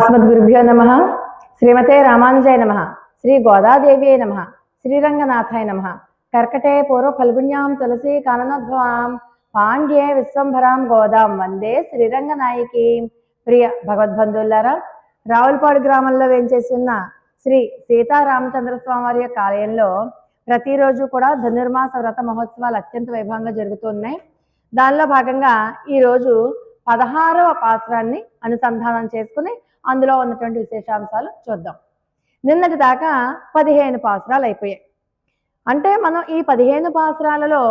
అస్మద్గురుభ్యో నమః. శ్రీమతే రామానుజాయ నమః. శ్రీ గోదాదేవ్యై నమః. శ్రీరంగనాథాయ నమః. కర్కటే పూర్వ ఫల్గుణ్యాం తులసీ కాననోద్భవాం పాండ్యే విశ్వంభరాం గోదాం వందే శ్రీరంగనాయకి. ప్రియ భగవద్బంధువులారా, రావులపాడు గ్రామంలో వేంచేసి ఉన్న శ్రీ సీతారామచంద్ర స్వామి వారి యొక్క ఆలయంలో ప్రతిరోజు కూడా ధనుర్మాస వ్రత మహోత్సవాలు అత్యంత వైభవంగా జరుగుతున్నాయి. దానిలో భాగంగా ఈరోజు 16వ పాసురాన్ని అనుసంధానం చేసుకుని అందులో ఉన్నటువంటి విశేషాంశాలు చూద్దాం. నిన్నటి దాకా 15 పాసురాలు అయిపోయాయి. అంటే మనం ఈ 15 పాసురాలలో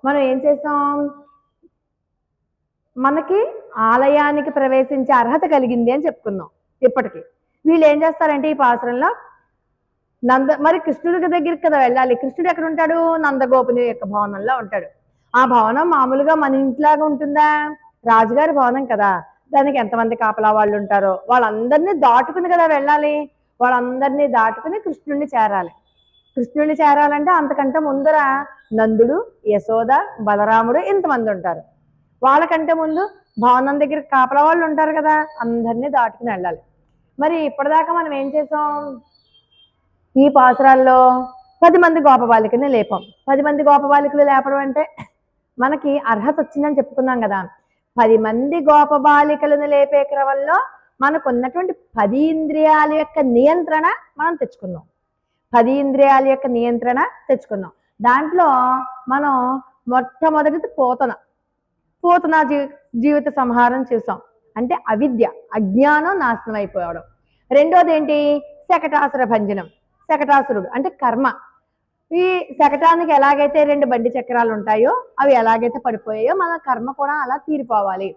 మనం ఏం చేసాం? మనకి ఆలయానికి ప్రవేశించే అర్హత కలిగింది అని చెప్పుకున్నాం. ఇప్పటికీ వీళ్ళు ఏం చేస్తారంటే ఈ పాసురంలో మరి కృష్ణుడి దగ్గరికి కదా వెళ్ళాలి. కృష్ణుడు ఎక్కడ ఉంటాడు? నందగోపుని యొక్క భవనంలో ఉంటాడు. ఆ భవనం మామూలుగా మన ఇంట్లాగా ఉంటుందా? రాజుగారి భవనం కదా, దానికి ఎంతమంది కాపలా వాళ్ళు ఉంటారో వాళ్ళందరినీ దాటుకుని కదా వెళ్ళాలి. వాళ్ళందరినీ దాటుకుని కృష్ణుడిని చేరాలి. కృష్ణుడిని చేరాలంటే అంతకంటే ముందర నందుడు, యశోద, బలరాముడు ఇంతమంది ఉంటారు. వాళ్ళకంటే ముందు భవనం దగ్గర కాపలా వాళ్ళు ఉంటారు కదా, అందరినీ దాటుకుని వెళ్ళాలి. మరి ఇప్పటిదాకా మనం ఏం చేసాం? ఈ పాసురాల్లో 10 మంది గోపబాలికని లేపాం. 10 మంది గోపబాలికలు లేపడం అంటే మనకి అర్హత వచ్చిందని చెప్పుకున్నాం కదా. 10 మంది గోపబాలికలను లేపే క్రమంలో మనకు ఉన్నటువంటి 10 ఇంద్రియాల యొక్క నియంత్రణ మనం తెచ్చుకున్నాం. 10 ఇంద్రియాల యొక్క నియంత్రణ తెచ్చుకున్నాం. దాంట్లో మనం మొట్టమొదటిది పూతన జీవిత సంహారం చూసాం. అంటే అవిద్య, అజ్ఞానం నాశనం అయిపోవడం. రెండోది ఏంటి? శకటాసుర భంజనం. శకటాసురుడు అంటే కర్మ. ఈ శకటానికి ఎలాగైతే 2 బండి చక్రాలు ఉంటాయో అవి ఎలాగైతే పడిపోయాయో మన కర్మ కూడా అలా తీరిపోవాలి.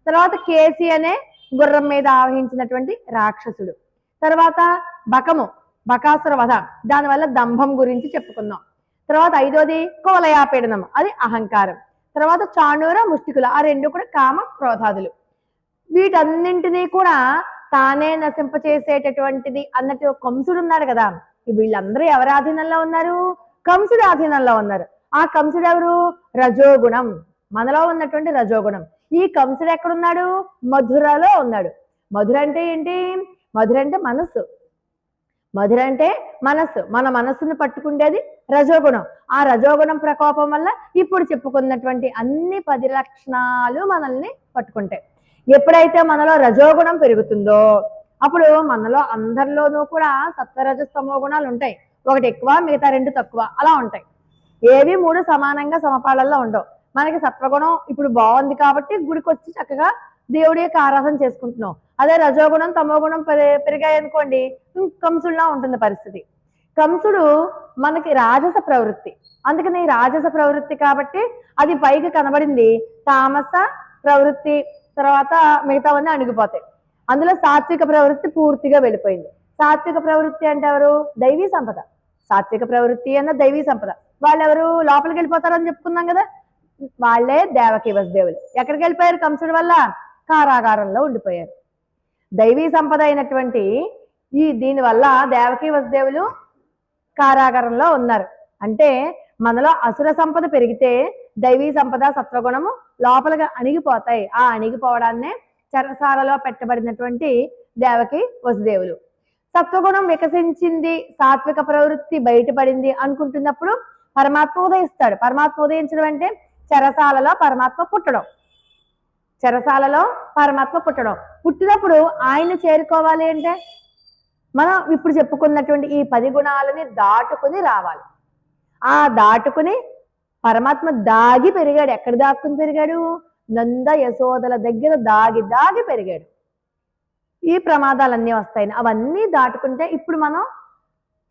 తర్వాత కేసి అనే గుర్రం మీద ఆవహించినటువంటి రాక్షసుడు. తర్వాత బకాసుర వధ, దానివల్ల దంభం గురించి చెప్పుకున్నాం. తర్వాత 5వది కోలయాపీడనం, అది అహంకారం. తర్వాత చాణూర ముష్టికుల, ఆ 2 కూడా కామ క్రోధాదులు. వీటన్నింటినీ కూడా తానే నశింపచేసేటటువంటిది అన్నట్టు కంసుడు ఉన్నాడు కదా. వీళ్ళందరూ ఎవరి ఆధీనంలో ఉన్నారు? కంసుడి ఆధీనంలో ఉన్నారు. ఆ కంసుడు ఎవరు? రజోగుణం, మనలో ఉన్నటువంటి రజోగుణం. ఈ కంసుడు ఎక్కడున్నాడు? మధురలో ఉన్నాడు. మధుర అంటే ఏంటి? మధుర అంటే మనస్సు. మధుర అంటే మనస్సు. మన మనస్సును పట్టుకుండేది రజోగుణం. ఆ రజోగుణం ప్రకోపం వల్ల ఇప్పుడు చెప్పుకున్నటువంటి అన్ని 10 లక్షణాలు మనల్ని పట్టుకుంటాయి. ఎప్పుడైతే మనలో రజోగుణం పెరుగుతుందో అప్పుడు మనలో అందరిలోనూ కూడా సత్వరజస్తమో గుణాలు ఉంటాయి. ఒకటి ఎక్కువ, మిగతా 2 తక్కువ, అలా ఉంటాయి. ఏవి 3 సమానంగా సమపాలల్లో ఉండవు. మనకి సత్వగుణం ఇప్పుడు బాగుంది కాబట్టి గుడికి వచ్చి చక్కగా దేవుడి యొక్క ఆరాధన చేసుకుంటున్నాం. అదే రజోగుణం తమోగుణం పెరిగాయి అనుకోండి, కంసుడిలా ఉంటుంది పరిస్థితి. కంసుడు మనకి రాజస ప్రవృత్తి. అందుకని రాజస ప్రవృత్తి కాబట్టి అది పైకి కనబడింది. తామస ప్రవృత్తి తర్వాత మిగతావన్నీ అణిగిపోతాయి. అందులో సాత్విక ప్రవృత్తి పూర్తిగా వెళ్ళిపోయింది. సాత్విక ప్రవృత్తి అంటే ఎవరు? దైవీ సంపద. సాత్విక ప్రవృత్తి అన్న దైవీ సంపద. వాళ్ళెవరు? లోపలికి వెళ్ళిపోతారని చెప్పుకున్నాం కదా, వాళ్ళే దేవకీ వసుదేవులు. ఎక్కడికి వెళ్ళిపోయారు? కంసుడి వల్ల కారాగారంలో ఉండిపోయారు. దైవీ సంపద అయినటువంటి దీనివల్ల దేవకీ వసుదేవులు కారాగారంలో ఉన్నారు. అంటే మనలో అసుర సంపద పెరిగితే దైవీ సంపద సత్వగుణము లోపలిగా అణిగిపోతాయి. ఆ అణిగిపోవడాన్నే చెరసాలలో పెట్టబడినటువంటి దేవకీ వసుదేవులు. సత్వగుణం వికసించింది, సాత్విక ప్రవృత్తి బయటపడింది అనుకుంటున్నప్పుడు పరమాత్మ ఉదయిస్తాడు. పరమాత్మ ఉదయించడం అంటే చెరసాలలో పరమాత్మ పుట్టడం. చెరసాలలో పరమాత్మ పుట్టడం. పుట్టినప్పుడు ఆయన చేరుకోవాలి అంటే మనం ఇప్పుడు చెప్పుకున్నటువంటి ఈ 10 గుణాలని దాటుకుని రావాలి. ఆ దాటుకుని పరమాత్మ దాగి పెరిగాడు. ఎక్కడ దాక్కుని పెరిగాడు? నంద యశోదల దగ్గర దాగి పెరిగాడు. ఈ ప్రమాదాలన్నీ వస్తాయి. అవన్నీ దాటుకుంటే ఇప్పుడు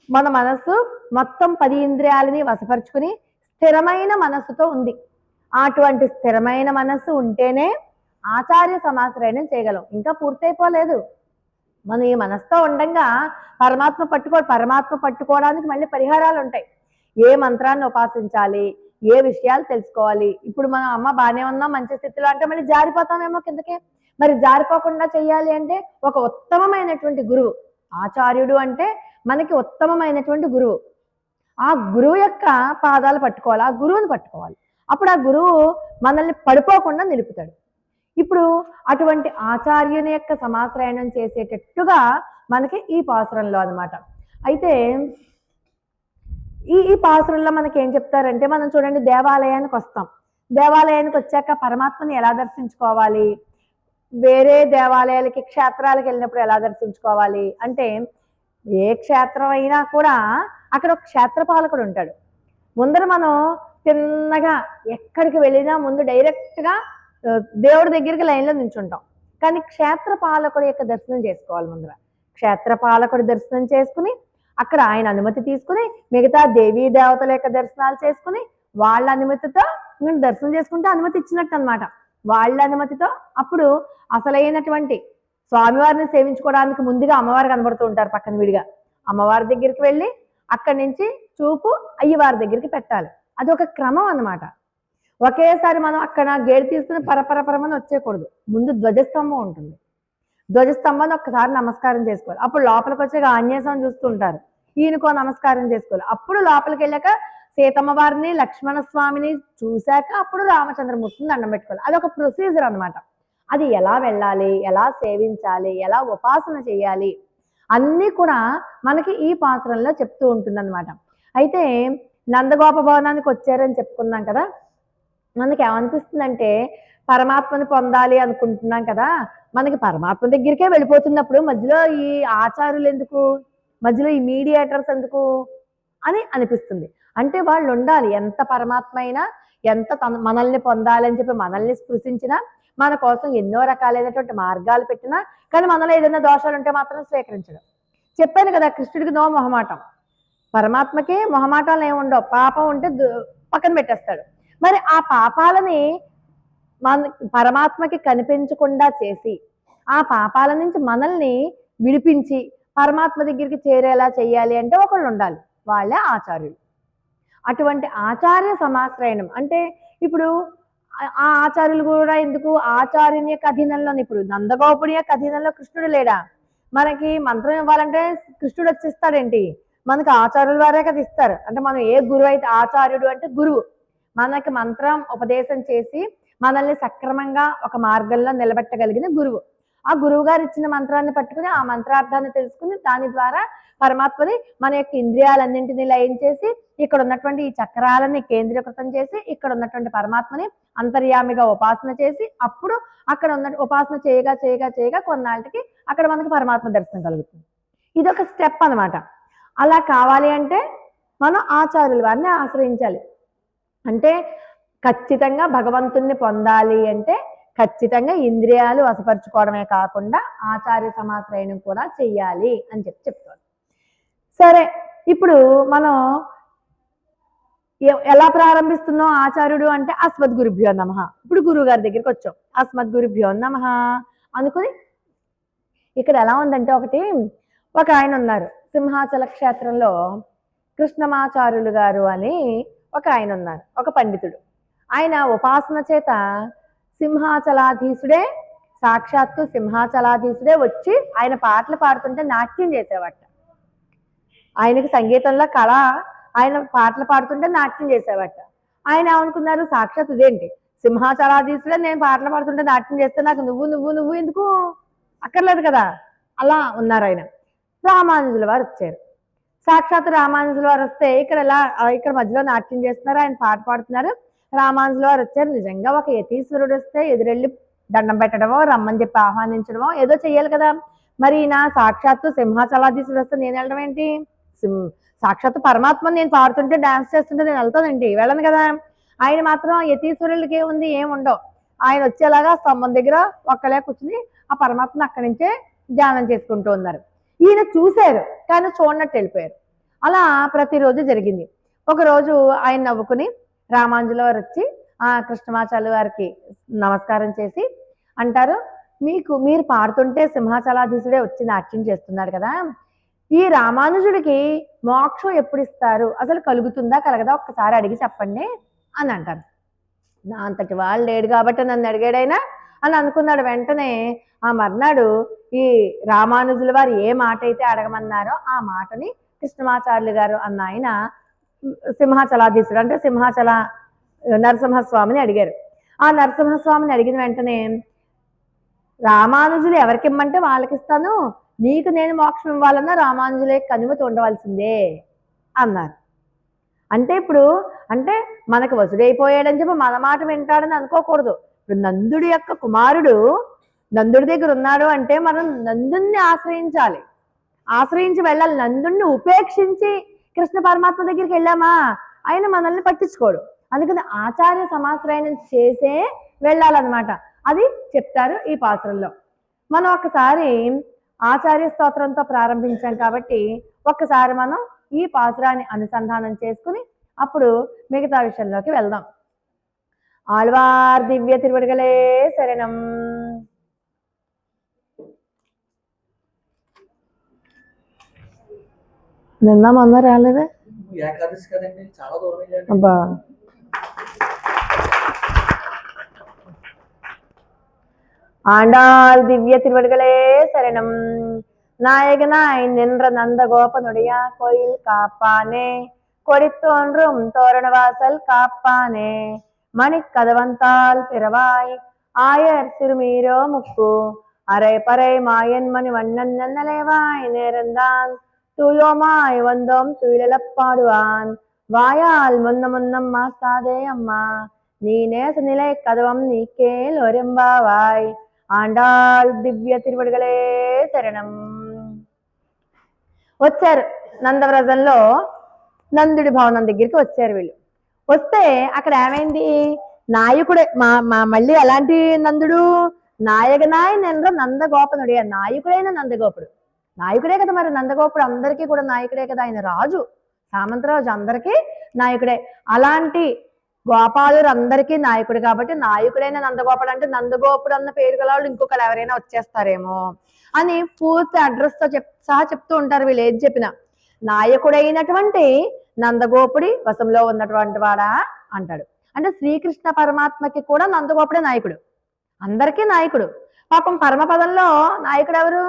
మన మనస్సు మొత్తం 10 ఇంద్రియాలని వశపరుచుకుని స్థిరమైన మనస్సుతో ఉంది. అటువంటి స్థిరమైన మనస్సు ఉంటేనే ఆచార్య సమాశ్రయణం చేయగలం. ఇంకా పూర్తయిపోలేదు. మనం ఈ మనసుతో ఉండంగా పరమాత్మ పట్టుకోవడానికి మళ్ళీ పరిహారాలు ఉంటాయి. ఏ మంత్రాన్ని ఉపాసించాలి, ఏ విషయాలు తెలుసుకోవాలి. ఇప్పుడు మనం అమ్మ బాగానే ఉన్నాం, మంచి స్థితిలో అంటే మళ్ళీ జారిపోతామేమో కిందకే. మరి జారిపోకుండా చెయ్యాలి అంటే ఒక ఉత్తమమైనటువంటి గురువు. ఆచార్యుడు అంటే మనకి ఉత్తమమైనటువంటి గురువు. ఆ గురువు యొక్క పాదాలు పట్టుకోవాలి, ఆ గురువుని పట్టుకోవాలి. అప్పుడు ఆ గురువు మనల్ని పడిపోకుండా నిలుపుతాడు. ఇప్పుడు అటువంటి ఆచార్యుని యొక్క సమాశ్రయణం చేసేటట్టుగా మనకి ఈ పాసురంలో అనమాట. అయితే ఈ పాసురంలో మనకి ఏం చెప్తారంటే, మనం చూడండి దేవాలయానికి వస్తాం. దేవాలయానికి వచ్చాక పరమాత్మని ఎలా దర్శించుకోవాలి, వేరే దేవాలయాలకి క్షేత్రాలకు వెళ్ళినప్పుడు ఎలా దర్శించుకోవాలి అంటే, ఏ క్షేత్రం అయినా కూడా అక్కడ ఒక క్షేత్రపాలకుడు ఉంటాడు. ముందర మనం తిన్నగా ఎక్కడికి వెళ్ళినా ముందు డైరెక్ట్గా దేవుడి దగ్గరికి లైన్లో నించుంటాం. కానీ క్షేత్రపాలకుడి యొక్క దర్శనం చేసుకోవాలి. ముందర క్షేత్రపాలకుడి దర్శనం చేసుకుని అక్కడ ఆయన అనుమతి తీసుకుని మిగతా దేవీ దేవతల యొక్క దర్శనాలు చేసుకుని వాళ్ళ అనుమతితో దర్శనం చేసుకుంటే అనుమతి ఇచ్చినట్టు అనమాట. వాళ్ళ అనుమతితో అప్పుడు అసలైనటువంటి స్వామివారిని సేవించుకోవడానికి ముందుగా అమ్మవారు కనబడుతూ ఉంటారు పక్కన విడిగా. అమ్మవారి దగ్గరికి వెళ్ళి అక్కడి నుంచి చూపు అయ్యవారి దగ్గరికి పెట్టాలి. అది ఒక క్రమం అన్నమాట. ఒకేసారి మనం అక్కడ గేటు తీసుకుని పరపరపరమని వచ్చేయకూడదు. ముందు ధ్వజస్తంభం ఉంటుంది. ధ్వజస్తంభాన్ని ఒక్కసారి నమస్కారం చేసుకోవాలి. అప్పుడు లోపలికి వచ్చాక ఆంజనేయ స్వామిని చూస్తుంటారు, ఈయనకో నమస్కారం చేసుకోవాలి. అప్పుడు లోపలికి వెళ్ళాక సీతమ్మ వారిని లక్ష్మణ స్వామిని చూశాక అప్పుడు రామచంద్రమూర్తిని దండం పెట్టుకోవాలి. అది ఒక ప్రొసీజర్ అనమాట. అది ఎలా వెళ్ళాలి, ఎలా సేవించాలి, ఎలా ఉపాసన చేయాలి అన్నీ కూడా మనకి ఈ పాసురంలో చెప్తూ ఉంటుందన్నమాట. అయితే నందగోప భవనానికి వచ్చారని చెప్పుకున్నాం కదా, మనకి ఏమనిపిస్తుందంటే పరమాత్మని పొందాలి అనుకుంటున్నాం కదా, మనకి పరమాత్మ దగ్గరికే వెళ్ళిపోతున్నప్పుడు మధ్యలో ఈ ఆచార్యులు ఎందుకు, మధ్యలో ఈ మీడియేటర్స్ ఎందుకు అని అనిపిస్తుంది. అంటే వాళ్ళు ఉండాలి. ఎంత పరమాత్మ అయినా ఎంత మనల్ని పొందాలని చెప్పి మనల్ని స్పృశించినా మన కోసం ఎన్నో రకాలైనటువంటి మార్గాలు పెట్టినా కానీ మనలో ఏదైనా దోషాలు ఉంటే మాత్రం స్వీకరించడం. చెప్పాను కదా, కృష్ణుడికి నో మొహమాటం, పరమాత్మకి మొహమాటాలు ఏమి ఉండవు. పాపం ఉంటే పక్కన పెట్టేస్తాడు. మరి ఆ పాపాలని మన పరమాత్మకి కనిపించకుండా చేసి ఆ పాపాల నుంచి మనల్ని విడిపించి పరమాత్మ దగ్గరికి చేరేలా చేయాలి అంటే ఒకళ్ళు ఉండాలి, వాళ్ళే ఆచార్యులు. అటువంటి ఆచార్య సమాశ్రయణం అంటే ఇప్పుడు ఆ ఆచార్యులు కూడా ఎందుకు, ఆచార్యుని యొక్క అధీనంలో, ఇప్పుడు నందగోపుడి యొక్క అధీనంలో కృష్ణుడు లేడా, మనకి మంత్రం ఇవ్వాలంటే కృష్ణుడు వచ్చిస్తాడేంటి, మనకి ఆచార్యుల వారే కదా ఇస్తారు. అంటే మనం ఏ గురువు అయితే, ఆచార్యుడు అంటే గురువు, మనకి మంత్రం ఉపదేశం చేసి మనల్ని సక్రమంగా ఒక మార్గంలో నిలబెట్టగలిగిన గురువు. ఆ గురువు గారు ఇచ్చిన మంత్రాన్ని పట్టుకుని ఆ మంత్రార్థాన్ని తెలుసుకుని దాని ద్వారా పరమాత్మని మన యొక్క ఇంద్రియాలన్నింటినీ లయం చేసి ఇక్కడ ఉన్నటువంటి ఈ చక్రాలని కేంద్రీకృతం చేసి ఇక్కడ ఉన్నటువంటి పరమాత్మని అంతర్యామిగా ఉపాసన చేసి అప్పుడు అక్కడ ఉన్న ఉపాసన చేయగా చేయగా చేయగా కొన్నాళ్ళకి అక్కడ మనకి పరమాత్మ దర్శనం కలుగుతుంది. ఇది ఒక స్టెప్ అనమాట. అలా కావాలి అంటే మనం ఆచార్యుల వారిని ఆశ్రయించాలి. అంటే ఖచ్చితంగా భగవంతుణ్ణి పొందాలి అంటే ఖచ్చితంగా ఇంద్రియాలు వశపరుచుకోవడమే కాకుండా ఆచార్య సమాశ్రయణం కూడా చెయ్యాలి అని చెప్తారు. సరే, ఇప్పుడు మనం ఎలా ప్రారంభిస్తున్నాం ఆచార్యుడు అంటే అస్మద్గురుభ్యో నమః. ఇప్పుడు గురువు గారి దగ్గరికి వచ్చాం, అస్మద్గురుభ్యో నమః అనుకుని ఇక్కడ ఎలా ఉందంటే ఒక ఆయన ఉన్నారు సింహాచల క్షేత్రంలో, కృష్ణమాచార్యులు గారు అని ఒక ఆయన ఉన్నారు, ఒక పండితుడు. ఆయన ఉపాసన చేత సింహాచలాధీశుడే, సాక్షాత్తు సింహాచలాధీశుడే వచ్చి ఆయన పాటలు పాడుతుంటే నాట్యం చేసేవాట. ఆయనకి సంగీతంలో కళ, ఆయన పాటలు పాడుతుంటే నాట్యం చేసేవాట. ఆయన ఏమనుకున్నారు, సాక్షాత్ ఇదేంటి సింహాచలాధీశుడే నేను పాటలు పాడుతుంటే నాట్యం చేస్తే నాకు నువ్వు నువ్వు నువ్వు ఎందుకు, అక్కర్లేదు కదా. అలా ఉన్నారు ఆయన. రామానుజుల వారు వచ్చారు. సాక్షాత్ రామానుజుల వారు వస్తే ఇక్కడ మధ్యలో నాట్యం చేస్తున్నారు, ఆయన పాట పాడుతున్నారు. రామానుజుల వారు వచ్చారు. నిజంగా ఒక యతీశ్వరుడు వస్తే ఎదురెళ్ళి దండం పెట్టడమో రమ్మని చెప్పి ఆహ్వానించడమో ఏదో చెయ్యాలి కదా. మరి నా సాక్షాత్తు సింహాచలాధీశుడు వస్తే నేను వెళ్ళడం ఏంటి, సాక్షాత్తు పరమాత్మని నేను పాడుతుంటే డాన్స్ చేస్తుంటే నేను వెళ్తానండి, వెళ్ళను కదా. ఆయన మాత్రం యతీశ్వరులకి ఏముంది, ఏముండవు. ఆయన వచ్చేలాగా స్తంభం దగ్గర ఒక్కలే కూర్చుని ఆ పరమాత్మని అక్కడి నుంచే ధ్యానం చేసుకుంటూ ఉన్నారు. ఈయన చూశారు కానీ చూడనట్టు వెళ్ళిపోయారు. అలా ప్రతిరోజు జరిగింది. ఒకరోజు ఆయన నవ్వుకుని రామానుజుల వారు వచ్చి ఆ కృష్ణమాచార్యుల వారికి నమస్కారం చేసి అంటారు, మీరు పాడుతుంటే సింహాచలాధీశుడే వచ్చి నాట్యం చేస్తున్నాడు కదా, ఈ రామానుజుడికి మోక్షం ఎప్పుడు ఇస్తారు, అసలు కలుగుతుందా కలగదా ఒక్కసారి అడిగి చెప్పండి అని అంటారు. నా అంతటి వాళ్ళు లేడు కాబట్టి నన్ను అడిగాడైనా అని అనుకున్నాడు. వెంటనే ఆ మర్నాడు ఈ రామానుజుల వారు ఏ మాట అయితే అడగమన్నారో ఆ మాటని కృష్ణమాచార్యులు గారు అన్న ఆయన సింహాచలాధీశుడు అంటే నరసింహస్వామిని అడిగారు. ఆ నరసింహస్వామిని అడిగిన వెంటనే రామానుజులు ఎవరికి ఇమ్మంటే వాళ్ళకి ఇస్తాను, నీకు నేను మోక్షం ఇవ్వాలన్నా రామానుజులే అనుమతి ఉండవలసిందే అన్నారు. అంటే ఇప్పుడు అంటే మనకు వసుడైపోయాడని చెప్పి మన మాట వింటాడని అనుకోకూడదు. ఇప్పుడు నందుడి యొక్క కుమారుడు నందుడి దగ్గర ఉన్నాడు అంటే మనం నందుణ్ణి ఆశ్రయించాలి, ఆశ్రయించి వెళ్ళాలి. నందుణ్ణి ఉపేక్షించి కృష్ణ పరమాత్మ దగ్గరికి వెళ్ళామా ఆయన మనల్ని పట్టించుకోడు. అందుకని ఆచార్య సమాశ్రయం చేసే వెళ్ళాలన్నమాట. అది చెప్తారు ఈ పాసురంలో. మనం ఒక్కసారి ఆచార్య స్తోత్రంతో ప్రారంభించాం కాబట్టి ఒక్కసారి మనం ఈ పాసురాన్ని అనుసంధానం చేసుకుని అప్పుడు మిగతా విషయంలోకి వెళ్దాం. ఆళ్వార్ దివ్య తిరువడిగలే శరణం. నిన్న మొన్న రాలేదే, అబ్బా. ஆண்டாள் திவ்ய திருவடிகளே சரணம். நாயகனாய் நின்ற நந்த கோபனுடைய கோயில் காப்பானே, கொடித்தோன்றும் தோரணவாசல் காப்பானே, மணிக்கதவந்தால் பிறவாய் ஆயர் சிறுமீரோ முக்கு, அரை பறை மாயன் மணி வண்ணன் நன்னலைவாய் நேர்ந்தான், தூயோமாய் வந்தோம் துயிலப்பாடுவான், வாயால் முன்ன முன்னம் மாத்தாதே அம்மா, நீ நேச நிலை கதவம் நீக்கேல் ஒரெம்பாவாய். ఆండాళ్ దివ్య తిరువడిగలే శరణం. వచ్చారు నందవ్రజంలో నందుడి భవనం దగ్గరికి వచ్చారు వీళ్ళు. వస్తే అక్కడ ఏమైంది, నాయకుడే మళ్ళీ అలాంటి నందుడు నాయకనాయ నింద్ర నందగోపనుడే, నాయకుడైన నందగోపుడు. నాయకుడే కదా మరి నందగోపుడు, అందరికీ కూడా నాయకుడే కదా, ఆయన రాజు సామంతరాజు, అందరికీ నాయకుడే. అలాంటి గోపాలురు అందరికీ నాయకుడు కాబట్టి నాయకుడైన నందగోపుడు అంటే నందగోపుడు అన్న పేరు గల వాళ్ళు ఇంకొకరు ఎవరైనా వచ్చేస్తారేమో అని పూర్తి అడ్రస్ తో సహా చెప్తూ ఉంటారు వీళ్ళు ఏది చెప్పినా. నాయకుడైనటువంటి నందగోపుడి వశంలో ఉన్నటువంటి వాడా అంటాడు. అంటే శ్రీకృష్ణ పరమాత్మకి కూడా నందగోపుడే నాయకుడు, అందరికీ నాయకుడు. పాపం పరమపదంలో నాయకుడు ఎవరు,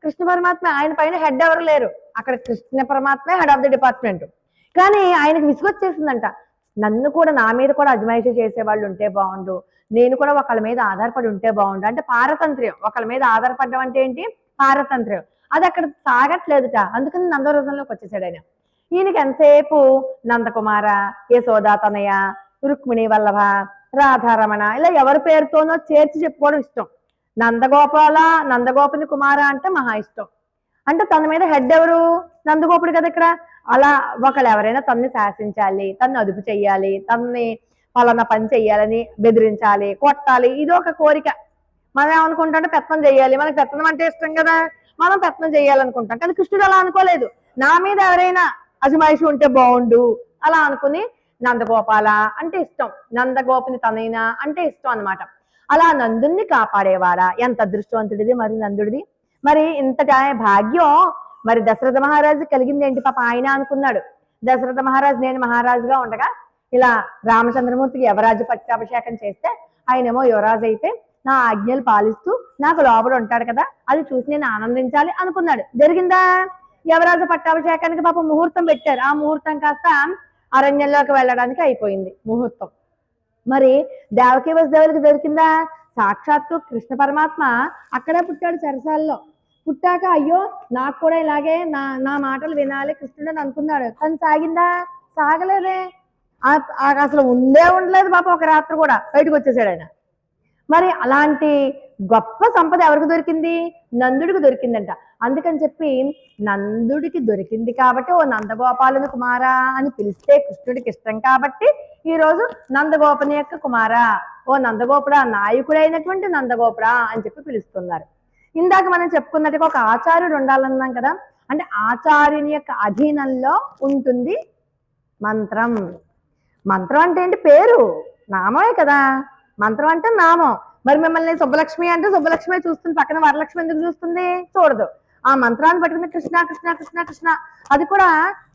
కృష్ణ పరమాత్మ. ఆయన పైన హెడ్ ఎవరు లేరు, అక్కడ కృష్ణ పరమాత్మే హెడ్ ఆఫ్ ది డిపార్ట్మెంట్. కానీ ఆయనకు విసుగొచ్చేసిందంట, నన్ను కూడా నా మీద కూడా అజమాయిషీ చేసేవాళ్ళు ఉంటే బాగుండు, నేను కూడా ఒకళ్ళ మీద ఆధారపడి ఉంటే బాగుండు. అంటే పారతంత్ర్యం, ఒకళ్ళ మీద ఆధారపడడం అంటే ఏంటి, పారతంత్ర్యం. అది అక్కడ సాగట్లేదుట. అందుకని నందవ్రజంలోకి వచ్చేసాడు ఆయన. ఈయనకి ఎంతసేపు నందకుమార, యశోదా తనయ, రుక్మిణి వల్లభ, రాధారమణ ఇలా ఎవరి పేరుతోనో చేర్చి చెప్పుకోవడం ఇష్టం. నందగోపుని కుమార అంటే మహా ఇష్టం. అంటే తన మీద హెడ్ ఎవరు, నందగోపుడు కదా ఇక్కడ. అలా ఒకళ్ళు ఎవరైనా తనని శాసించాలి, తనని అదుపు చెయ్యాలి, తనని పలానా పని చెయ్యాలని బెదిరించాలి, కొట్టాలి, ఇది ఒక కోరిక. మనం ఏమనుకుంటాం, పెత్తనం చెయ్యాలి, మనకి పెత్తనం అంటే ఇష్టం కదా, మనం పెత్తనం చెయ్యాలనుకుంటాం. కానీ కృష్ణుడు అలా అనుకోలేదు, నా మీద ఎవరైనా అజమాయిషి ఉంటే బాగుండు అలా అనుకుని నందగోపాల అంటే ఇష్టం, నందగోపుని తనైనా అంటే ఇష్టం అనమాట. అలా నందుణ్ణి కాపాడేవాడా, ఎంత అదృష్టవంతుడిది మరి నందుడిది. మరి ఇంతటి భాగ్యం మరి దశరథ మహారాజు కలిగింది ఏంటి, పాప ఆయన అనుకున్నాడు. దశరథ మహారాజు నేను మహారాజుగా ఉండగా ఇలా రామచంద్రమూర్తికి యువరాజు పట్టాభిషేకం చేస్తే ఆయనేమో యువరాజు అయితే నా ఆజ్ఞలు పాలిస్తూ నాకు లోపల ఉంటాడు కదా, అది చూసి నేను ఆనందించాలి అనుకున్నాడు. జరిగిందా, యువరాజు పట్టాభిషేకానికి పాప ముహూర్తం పెట్టారు. ఆ ముహూర్తం కాస్త అరణ్యంలోకి వెళ్ళడానికి అయిపోయింది ముహూర్తం. మరి దేవకీ వసుదేవులకి దొరికిందా, సాక్షాత్తు కృష్ణ పరమాత్మ అక్కడే పుట్టాడు చెరసాల్లో. పుట్టాక అయ్యో నాకు కూడా ఇలాగే నా మాటలు వినాలి కృష్ణుడు అని అనుకున్నాడు. కానీ సాగిందా, సాగలేదే. అసలు ఉండలేదు పాప, ఒక రాత్రి కూడా బయటకు వచ్చేసాడు ఆయన. మరి అలాంటి గొప్ప సంపద ఎవరికి దొరికింది, నందుడికి దొరికిందంట. అందుకని చెప్పి నందుడికి దొరికింది కాబట్టి ఓ నందగోపాలుని కుమారా అని పిలిస్తే కృష్ణుడికి ఇష్టం కాబట్టి ఈరోజు నందగోపుని యొక్క కుమారా, ఓ నందగోపుడా, నాయకుడైనటువంటి నందగోపుడా అని చెప్పి పిలుస్తున్నారు. ఇందాక మనం చెప్పుకున్నట్టుగా ఒక ఆచార్యుడు ఉండాలన్నాం కదా, అంటే ఆచార్యుని యొక్క అధీనంలో ఉంటుంది మంత్రం. మంత్రం అంటే ఏంటి, పేరు, నామమే కదా. మంత్రం అంటే నామం. మరి మిమ్మల్ని సుబ్బలక్ష్మి అంటే సుబ్బలక్ష్మి చూస్తుంది, పక్కన వరలక్ష్మి ఎందుకు చూస్తుంది, చూడదు. ఆ మంత్రాన్ని పట్టుకుని కృష్ణ కృష్ణ కృష్ణ కృష్ణ, అది కూడా